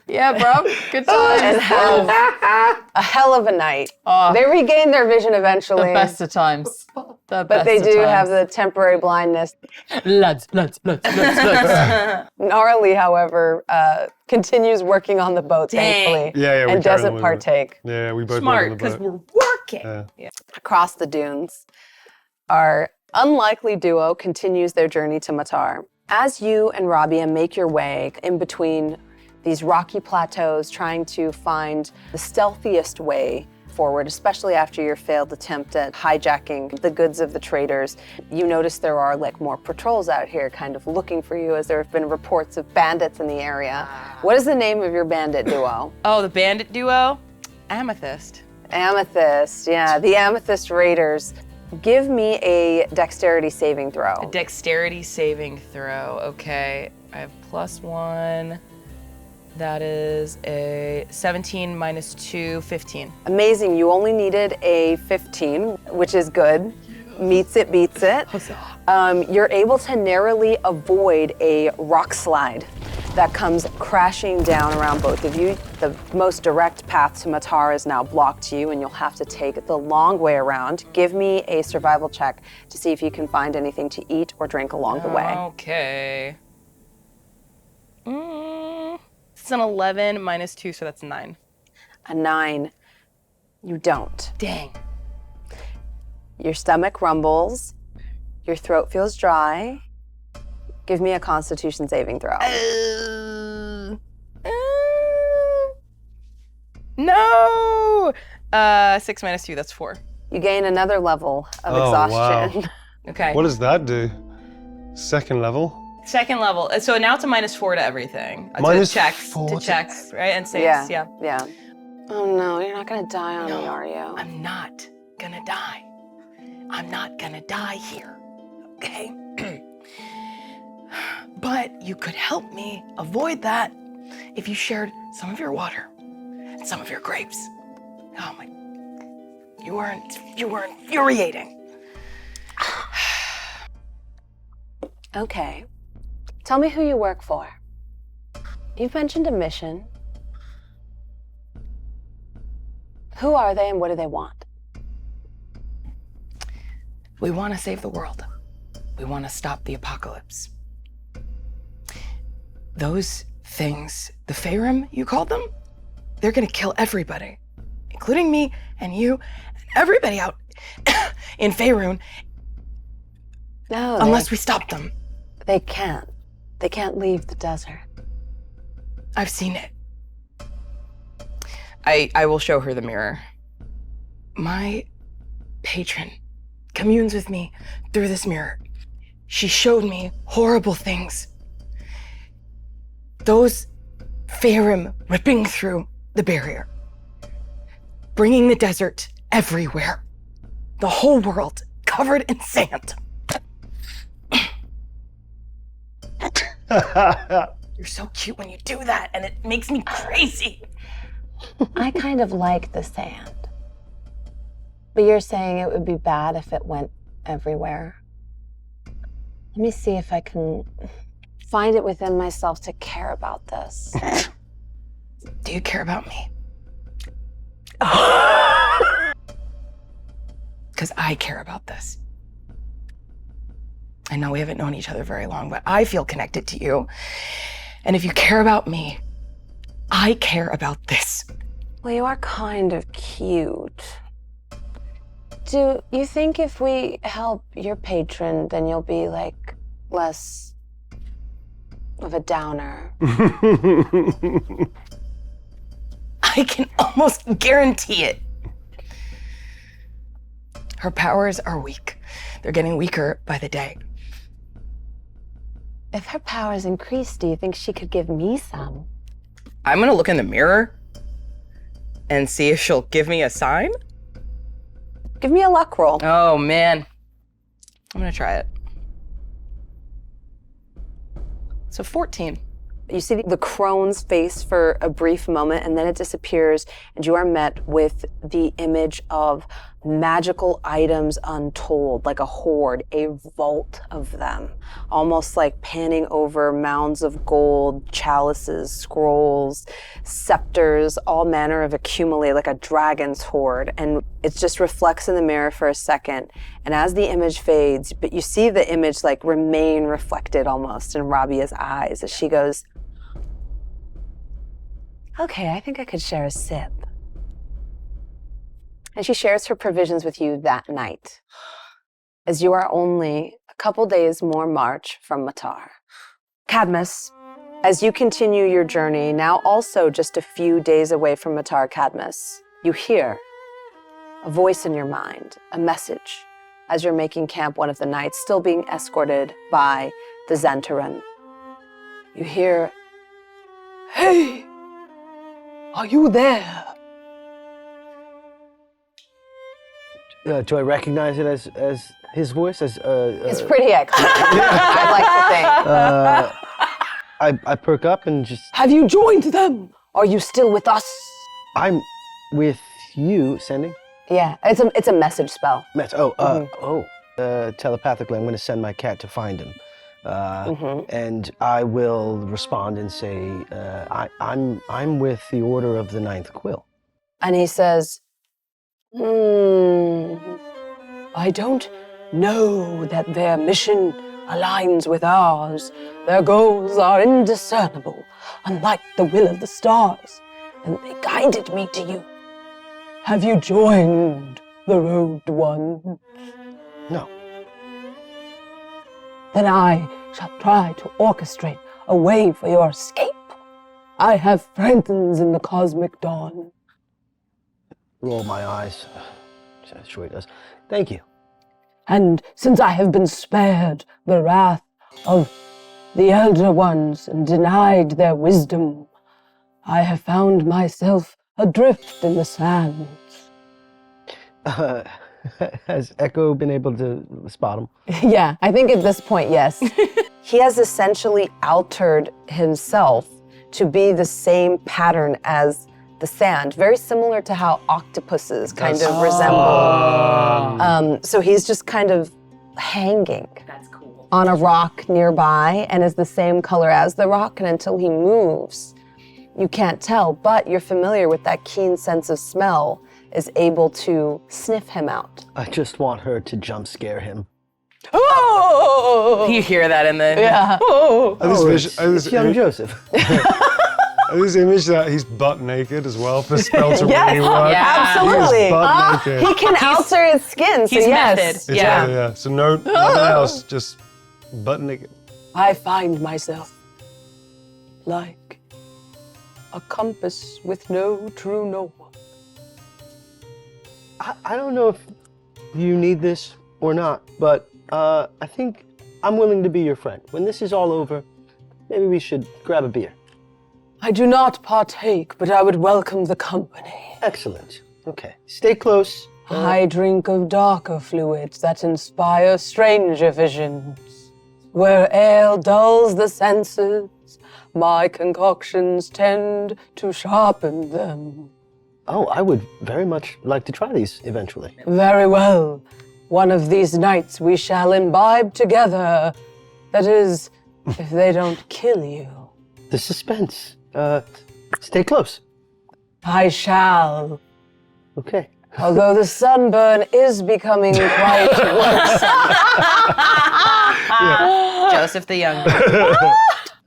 Yeah, bro. Good times. and have a hell of a night. They regain their vision eventually, The best of times. but they do have the temporary blindness. Lads. Gnarly, however, continues working on the boat, thankfully, Yeah, we and carried doesn't on with it. partake. Yeah, we both Smart, went because on the we're boat. working. Yeah. Across the dunes, our unlikely duo continues their journey to Matar. As you and Rabia make your way in between these rocky plateaus, trying to find the stealthiest way forward, especially after your failed attempt at hijacking the goods of the traders, you notice there are like more patrols out here kind of looking for you, as there have been reports of bandits in the area. What is the name of your bandit duo? Oh, the bandit duo? Amethyst. Amethyst, yeah, the Amethyst Raiders. Give me a dexterity saving throw. A dexterity saving throw. Okay, I have +1. That is a 17 minus 2, 15. Amazing, you only needed a 15, which is good. Meets it, beats it. You're able to narrowly avoid a rock slide that comes crashing down around both of you. The most direct path to Matar is now blocked to you, and you'll have to take the long way around. Give me a survival check to see if you can find anything to eat or drink along the way. Okay. It's an 11 minus 2, so that's 9. A 9. You don't. Dang. Your stomach rumbles. Your throat feels dry. Give me a Constitution saving throw. No! 6 minus 2, that's 4. You gain another level of Oh, exhaustion. wow. Okay. What does that do? Second level? Second level. So now it's a -4 to everything. Minus to checks. 4 To to checks, right? And saves, yeah. Yeah. Oh no, you're not gonna die on me, are you? I'm not gonna die. I'm not gonna die here, okay? But you could help me avoid that if you shared some of your water and some of your grapes. Oh my, you were infuriating. Okay. Tell me who you work for. You've mentioned a mission. Who are they and what do they want? We want to save the world. We want to stop the apocalypse. Those things, the Faerun, you called them, they're gonna kill everybody, including me and you and everybody out in Faerun, No, unless we stop them. they can't. They can't leave the desert. I've seen it. I will show her the mirror. My patron communes with me through this mirror. She showed me horrible things. Those Faerun ripping through the barrier, bringing the desert everywhere. The whole world covered in sand. You're so cute when you do that, and it makes me crazy. I kind of like the sand. But you're saying it would be bad if it went everywhere. Let me see if I can find it within myself to care about this. Do you care about me? Because I care about this. I know we haven't known each other very long, but I feel connected to you. And if you care about me, I care about this. Well, you are kind of cute. Do you think if we help your patron, then you'll be like less of a downer? I can almost guarantee it. Her powers are weak. They're getting weaker by the day. If her powers increase, do you think she could give me some? I'm gonna look in the mirror and see if she'll give me a sign. Give me a luck roll. Oh man, I'm gonna try it. So 14. You see the crone's face for a brief moment, and then it disappears, and you are met with the image of magical items untold, like a hoard, a vault of them, almost like panning over mounds of gold, chalices, scrolls, scepters, all manner of accumulate, like a dragon's hoard. And it just reflects in the mirror for a second, and as the image fades, but you see the image like remain reflected almost in Rabia's eyes as she goes, okay, I think I could share a sip. And she shares her provisions with you that night, as you are only a couple days more march from Matar. Cadmus, as you continue your journey, now also just a few days away from Matar, Cadmus, you hear a voice in your mind, a message, as you're making camp one of the nights, still being escorted by the Xantaran. You hear, "Hey, are you there?" Do I recognize it as his voice? It's pretty iconic. I'd like to think. I perk up and just. Have you joined them? Are you still with us? I'm with you. Sending. Yeah, it's a message spell. Telepathically, I'm going to send my cat to find him, and I will respond and say, I'm with the Order of the Ninth Quill. And he says, I don't know that their mission aligns with ours. Their goals are indiscernible, unlike the will of the stars, and they guided me to you. Have you joined the Robed One? No. Then I shall try to orchestrate a way for your escape. I have friends in the cosmic dawn. Roll my eyes. Sure he does. Thank you. And since I have been spared the wrath of the Elder Ones and denied their wisdom, I have found myself adrift in the sands. Has Echo been able to spot him? Yeah, I think at this point, yes. He has essentially altered himself to be the same pattern as the sand, very similar to how octopuses kind of resemble. So he's just kind of hanging on a rock nearby and is the same color as the rock, and until he moves, you can't tell, but you're familiar with that keen sense of smell, is able to sniff him out. I just want her to jump scare him. Oh! You hear that in the... Yeah. Oh! It's young Joseph. This image that he's butt naked as well for spell to really work. Yeah. Absolutely. He's butt naked. He can alter his skin, so He's yes. method. Yeah. Yeah. So nothing else, just butt naked. I find myself like a compass with no true north. I don't know if you need this or not, but I think I'm willing to be your friend. When this is all over, maybe we should grab a beer. I do not partake, but I would welcome the company. Excellent. Okay. Stay close. I drink of darker fluids that inspire stranger visions. Where ale dulls the senses, my concoctions tend to sharpen them. Oh, I would very much like to try these eventually. Very well. One of these nights we shall imbibe together. That is, if they don't kill you. The suspense. Stay close. I shall. Okay. Although the sunburn is becoming quite worrisome. Joseph the Younger.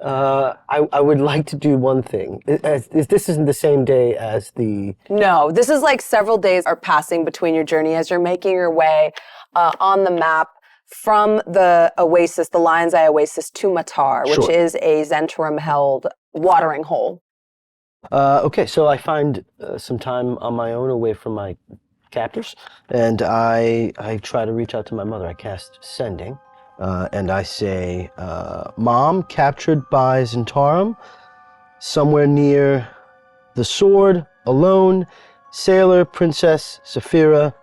I would like to do one thing. This isn't the same day as the... No, this is like several days are passing between your journey as you're making your way on the map from the Oasis, the Lion's Eye Oasis, to Matar, which is a Zentrum-held watering hole. Okay, so I find some time on my own away from my captors, and I try to reach out to my mother. I cast Sending, and I say, Mom, captured by Zentarum, somewhere near the sword, alone, sailor, princess, Sapphira,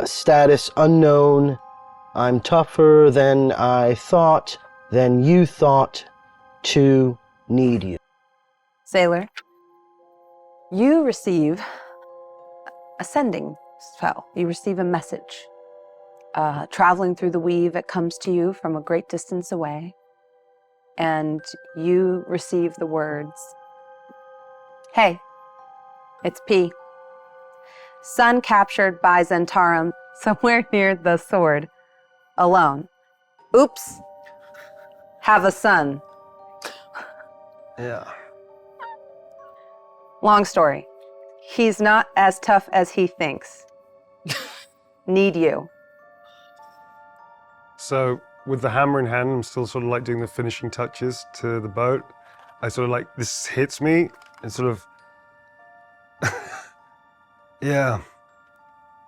status unknown, I'm tougher than I thought, than you thought, to need you. Sailor, you receive a sending spell. You receive a message. Traveling through the weave, it comes to you from a great distance away. And you receive the words, "Hey, it's P. Son captured by Zentarum, somewhere near the sword, alone. Oops. Have a son." Yeah. Long story. He's not as tough as he thinks. Need you. So with the hammer in hand, I'm still sort of like doing the finishing touches to the boat. I sort of like, this hits me and sort of, yeah,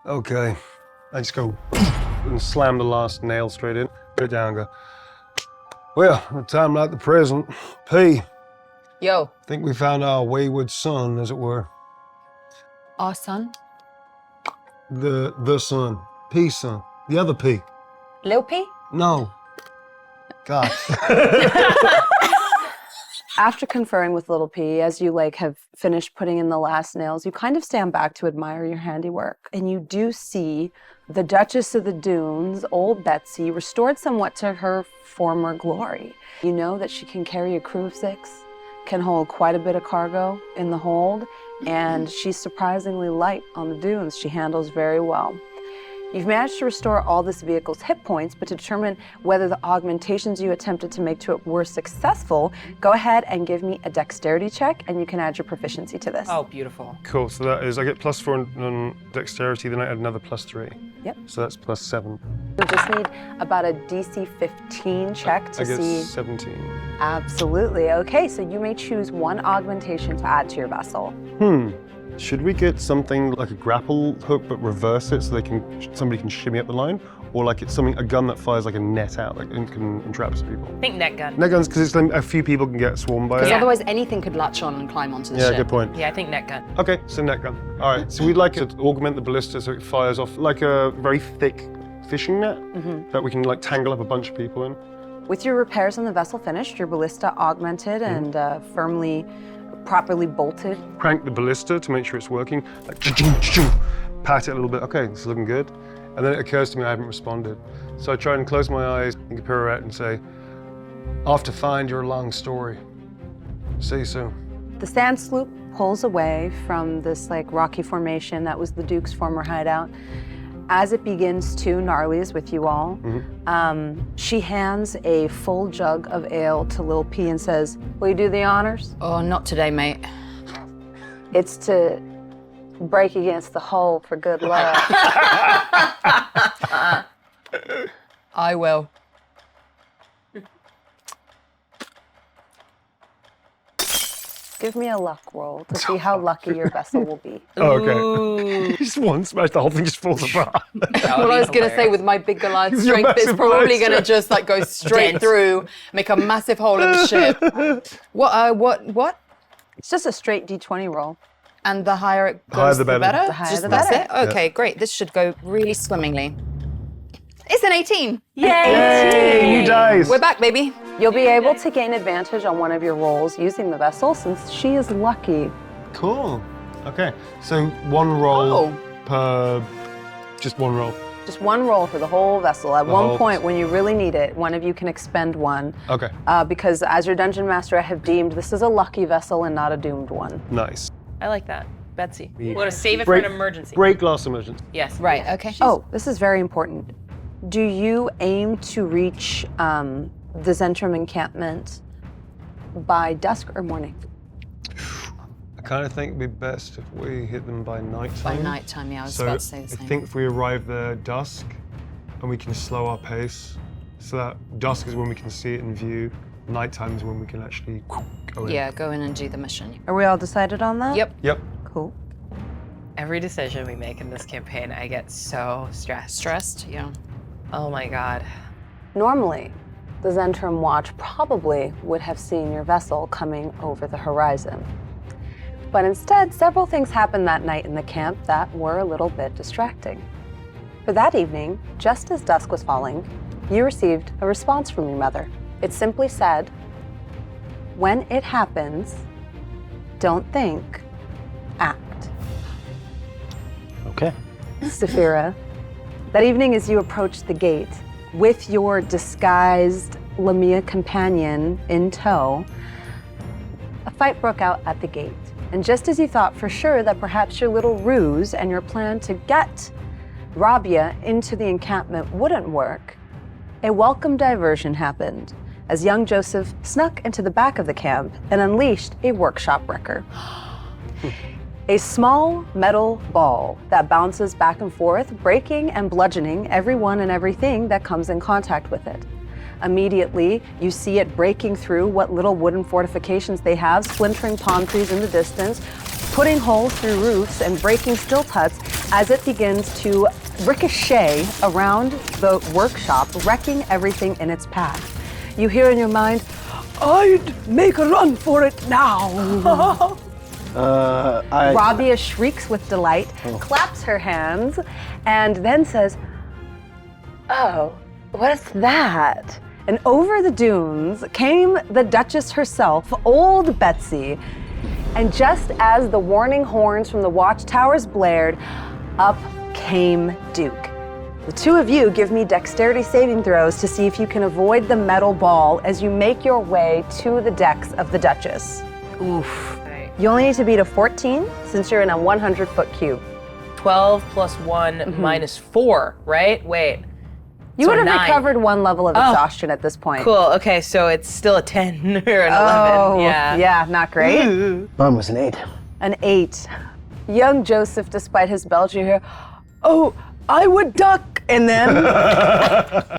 okay. I just go and slam the last nail straight in, put it down and go, well, a time like the present, P. Yo, I think we found our wayward son, as it were. our son? The son, P son, the other P. Lil P? No. God. After conferring with Little P, as you have finished putting in the last nails, you kind of stand back to admire your handiwork. And you do see the Duchess of the Dunes, old Betsy, restored somewhat to her former glory. You know that she can carry a crew of 6, can hold quite a bit of cargo in the hold, and she's surprisingly light on the dunes. She handles very well. You've managed to restore all this vehicle's hit points, but to determine whether the augmentations you attempted to make to it were successful, go ahead and give me a dexterity check, and you can add your proficiency to this. Oh, beautiful. Cool, so that is, I get +4 on dexterity, then I add another +3. Yep. So that's +7. You just need about a DC 15 check to I get see. 17. Absolutely. Okay, so you may choose one augmentation to add to your vessel. Should we get something like a grapple hook but reverse it so somebody can shimmy up the line? Or like it's a gun that fires like a net out, like and can entraps people? I think net gun. Net guns, because it's like a few people can get swarmed by it. Because otherwise anything could latch on and climb onto the Yeah, ship. good point. Yeah, I think net gun. Okay, so net gun. All right, so we'd like to augment the ballista so it fires off like a very thick fishing net that we can like tangle up a bunch of people in. With your repairs on the vessel finished, your ballista augmented and properly bolted. Crank the ballista to make sure it's working. Like, pat it a little bit. Okay, this is looking good. And then it occurs to me I haven't responded. So I try and close my eyes, think a pirouette and say, off to find your long story. See you soon. The sand sloop pulls away from this rocky formation that was the Duke's former hideout. As it begins to, Gnarly is with you all. She hands a full jug of ale to Lil P and says, will you do the honors? Oh, not today, mate. It's to break against the hull for good luck. I will. Give me a luck roll to see how lucky your vessel will be. Oh, okay. Just one smash, the whole thing just falls apart. What I was gonna say with my big Goliath Your strength, it's massive probably Goliath gonna just like go straight through, make a massive hole in the ship. What? It's just a straight D20 roll. And the higher it goes, Higher the better. The higher Just the that's better. it? Okay, great. This should go really swimmingly. It's an 18. Yay, new dice. We're back, baby. You'll be able to gain advantage on one of your rolls using the vessel since she is lucky. Cool. Okay, so one roll per, just one roll. Just one roll for the whole vessel. At The one whole point, when you really need it, one of you can expend one. Okay, Because as your dungeon master, I have deemed this is a lucky vessel and not a doomed one. nice. I like that. Betsy. We want to save it break- for an emergency. Break glass emergency. Yes. Right, okay. Oh, this is very important. Do you aim to reach the Zentrum encampment by dusk or morning? I kind of think it'd be best if we hit them by nighttime. By nighttime, yeah, I was So about to say the same. I think if we arrive there dusk, and we can slow our pace, so that dusk is when we can see it in view, nighttime is when we can actually go in. Yeah, go in and do the mission. Are we all decided on that? Yep. Yep. Cool. Every decision we make in this campaign, I get so stressed. Stressed, yeah. Oh my God. Normally, the Zentrum Watch probably would have seen your vessel coming over the horizon. But instead, several things happened that night in the camp that were a little bit distracting. For that evening, just as dusk was falling, you received a response from your mother. It simply said, "When it happens, don't think, act." Okay. Sapphira, that evening as you approached the gate with your disguised Lamia companion in tow, a fight broke out at the gate. And just as you thought for sure that perhaps your little ruse and your plan to get Rabia into the encampment wouldn't work, a welcome diversion happened as young Joseph snuck into the back of the camp and unleashed a workshop wrecker. A small metal ball that bounces back and forth, breaking and bludgeoning everyone and everything that comes in contact with it. Immediately, you see it breaking through what little wooden fortifications they have, splintering palm trees in the distance, putting holes through roofs and breaking stilt huts as it begins to ricochet around the workshop, wrecking everything in its path. You hear in your mind, "I'd make a run for it now." Rabia shrieks with delight, claps her hands, and then says, "Oh, what's that?" And over the dunes came the Duchess herself, old Betsy. And just as the warning horns from the watchtowers blared, up came Duke. The two of you give me dexterity saving throws to see if you can avoid the metal ball as you make your way to the decks of the Duchess. Oof. You only need to beat a 14 since you're in a 100-foot cube. 12 plus 1 minus 4, right? Wait. You So would have 9. recovered one level of exhaustion at this point. Cool. Okay, so it's still a 10 or an 11. Oh, Yeah. not great. Mine was an 8. An 8. Young Joseph, despite his belch, you hear, "Oh, I would duck." And then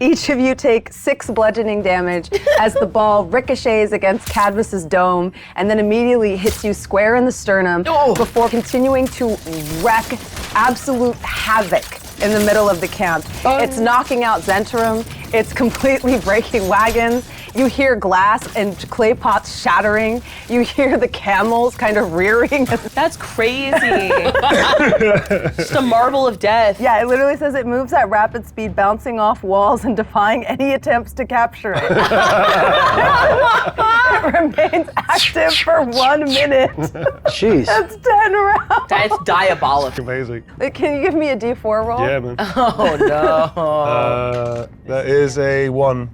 each of you take 6 bludgeoning damage as the ball ricochets against Cadmus's dome and then immediately hits you square in the sternum before continuing to wreak absolute havoc in the middle of the camp. It's knocking out Zentrum. It's completely breaking wagons. You hear glass and clay pots shattering. You hear the camels kind of rearing. That's crazy. Just a marble of death. Yeah, it literally says it moves at rapid speed, bouncing off walls and defying any attempts to capture it. It remains active for 1 minute. Jeez. That's 10 rounds. That's diabolical. Amazing. Can you give me a D4 roll? Yeah, man. Oh no. That is a 1.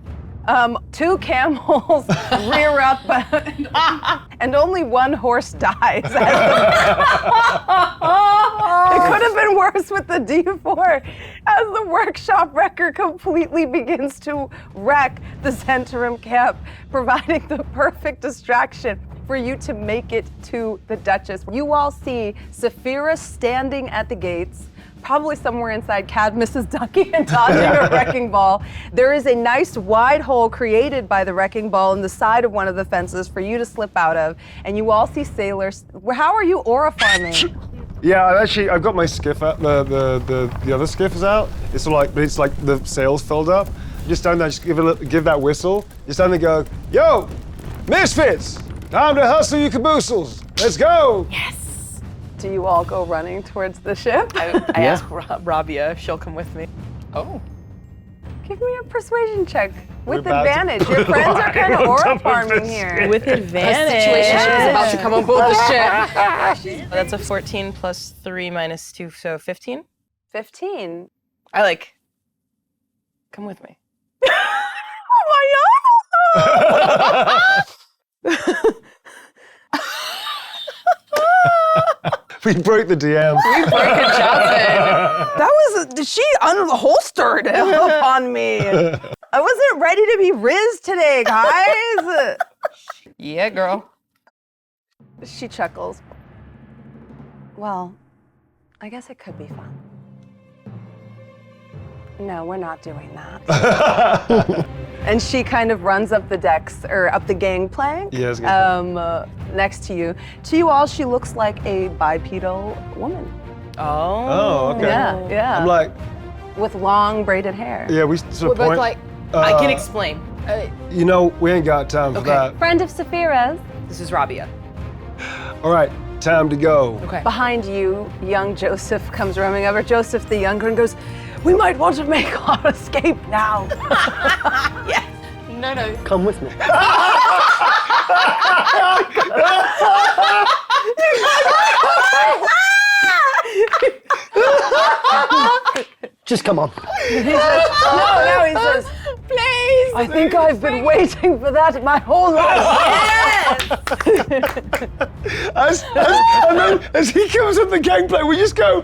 2 camels rear up and only 1 horse dies. It could have been worse with the D4 as the workshop wrecker completely begins to wreck the Zentrum camp, providing the perfect distraction for you to make it to the Duchess. You all see Sapphira standing at the gates, probably somewhere inside Cadmus is ducking and dodging a wrecking ball. There is a nice wide hole created by the wrecking ball in the side of one of the fences for you to slip out of, and you all see sailors. How are you aura farming? Yeah, I've got my skiff out. The other skiff is out. It's like, but it's like the sails filled up. Just stand there, just give that whistle. Just stand there, and go, yo, misfits, time to hustle you caboozles. Let's go. Yes. Do you all go running towards the ship? I asked Rabia if she'll come with me. Oh. Give me a persuasion check with We're about to- advantage. Your friends are kind of aura farming here. With advantage. Situation she was about to come on board the ship. That's a 14 plus 3 minus 2, so 15? 15. Come with me. We broke the DM. That was, she unholstered upon me. I wasn't ready to be Riz today, guys. Yeah, girl. She chuckles. Well, I guess it could be fun. No, we're not doing that. And she kind of runs up the decks, or up the gangplank. Yeah, it's good. Next to you. To you all, she looks like a bipedal woman. Oh. Okay. Yeah. I'm like, with long braided hair. yeah, we sort of We're both point. like, I can explain. You know, we ain't got time for that. Friend of Sapphira's. This is Rabia. All right, time to go. Okay. Behind you, young Joseph comes roaming over. Joseph the younger and goes, we might want to make our escape now. no. Come with me. Just come on. No, he says, please. I think I've been waiting for that my whole life. And then as he comes up the gangplank, we just go.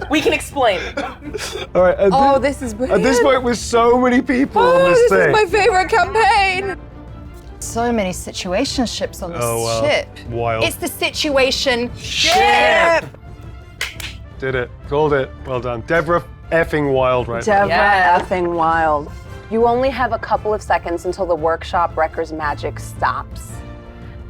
We can explain. All right. This is brilliant. At this point, with so many people on this thing. This is my favorite campaign. So many situationships on this Oh, wow. ship. Wild. It's the situation Ship! Did it. Called it. Well done. Deborah effing Wild right now. Deborah effing Wild. You only have a couple of seconds until the workshop wrecker's magic stops.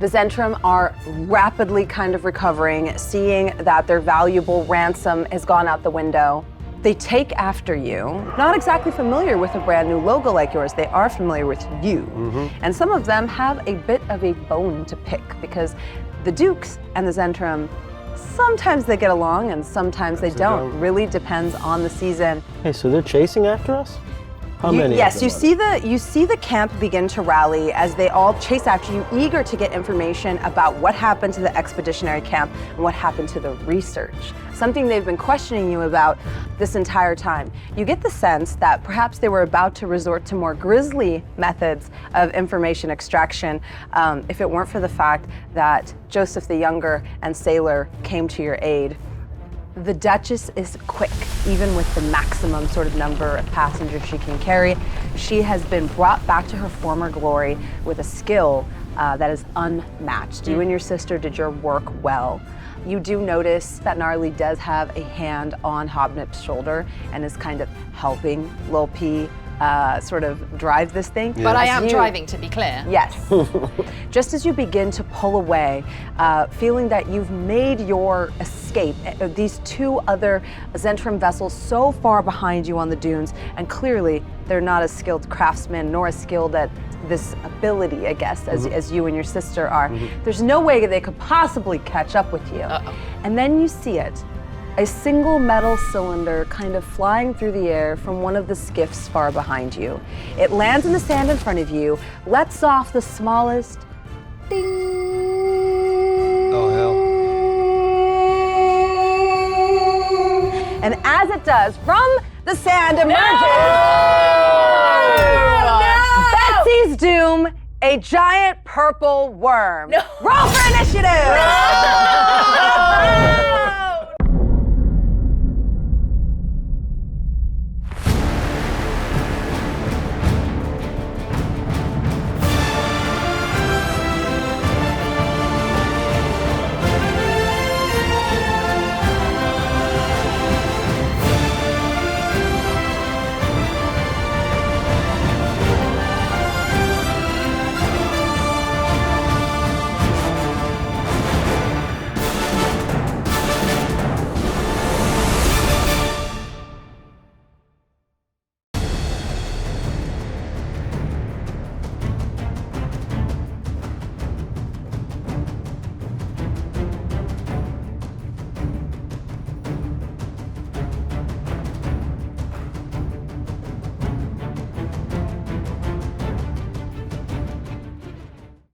The Zentrum are rapidly kind of recovering, seeing that their valuable ransom has gone out the window. They take after you, not exactly familiar with a brand new logo like yours. They are familiar with you. And some of them have a bit of a bone to pick because the Dukes and the Zentrum, sometimes they get along and sometimes they don't. Really depends on the season. Hey, so they're chasing after us? How many? Yes, you see the camp begin to rally as they all chase after you, eager to get information about what happened to the expeditionary camp and what happened to the research. Something they've been questioning you about this entire time. You get the sense that perhaps they were about to resort to more grisly methods of information extraction if it weren't for the fact that Joseph the Younger and Sailor came to your aid. The Duchess is quick, even with the maximum sort of number of passengers she can carry. She has been brought back to her former glory with a skill that is unmatched. You and your sister did your work well. You do notice that Gnarly does have a hand on Hobnip's shoulder and is kind of helping Lil P sort of drive this thing. But I am driving, to be clear. Yes. Just as you begin to pull away, feeling that you've made your escape, these two other Zentrum vessels so far behind you on the dunes, and clearly they're not as skilled craftsmen nor as skilled at this ability, I guess, as you and your sister are. There's no way they could possibly catch up with you. And then you see it. A single metal cylinder kind of flying through the air from one of the skiffs far behind you. It lands in the sand in front of you, lets off the smallest ding. Oh, hell. And as it does, from the sand emerges Betsy's Doom, a giant purple worm. Roll for initiative!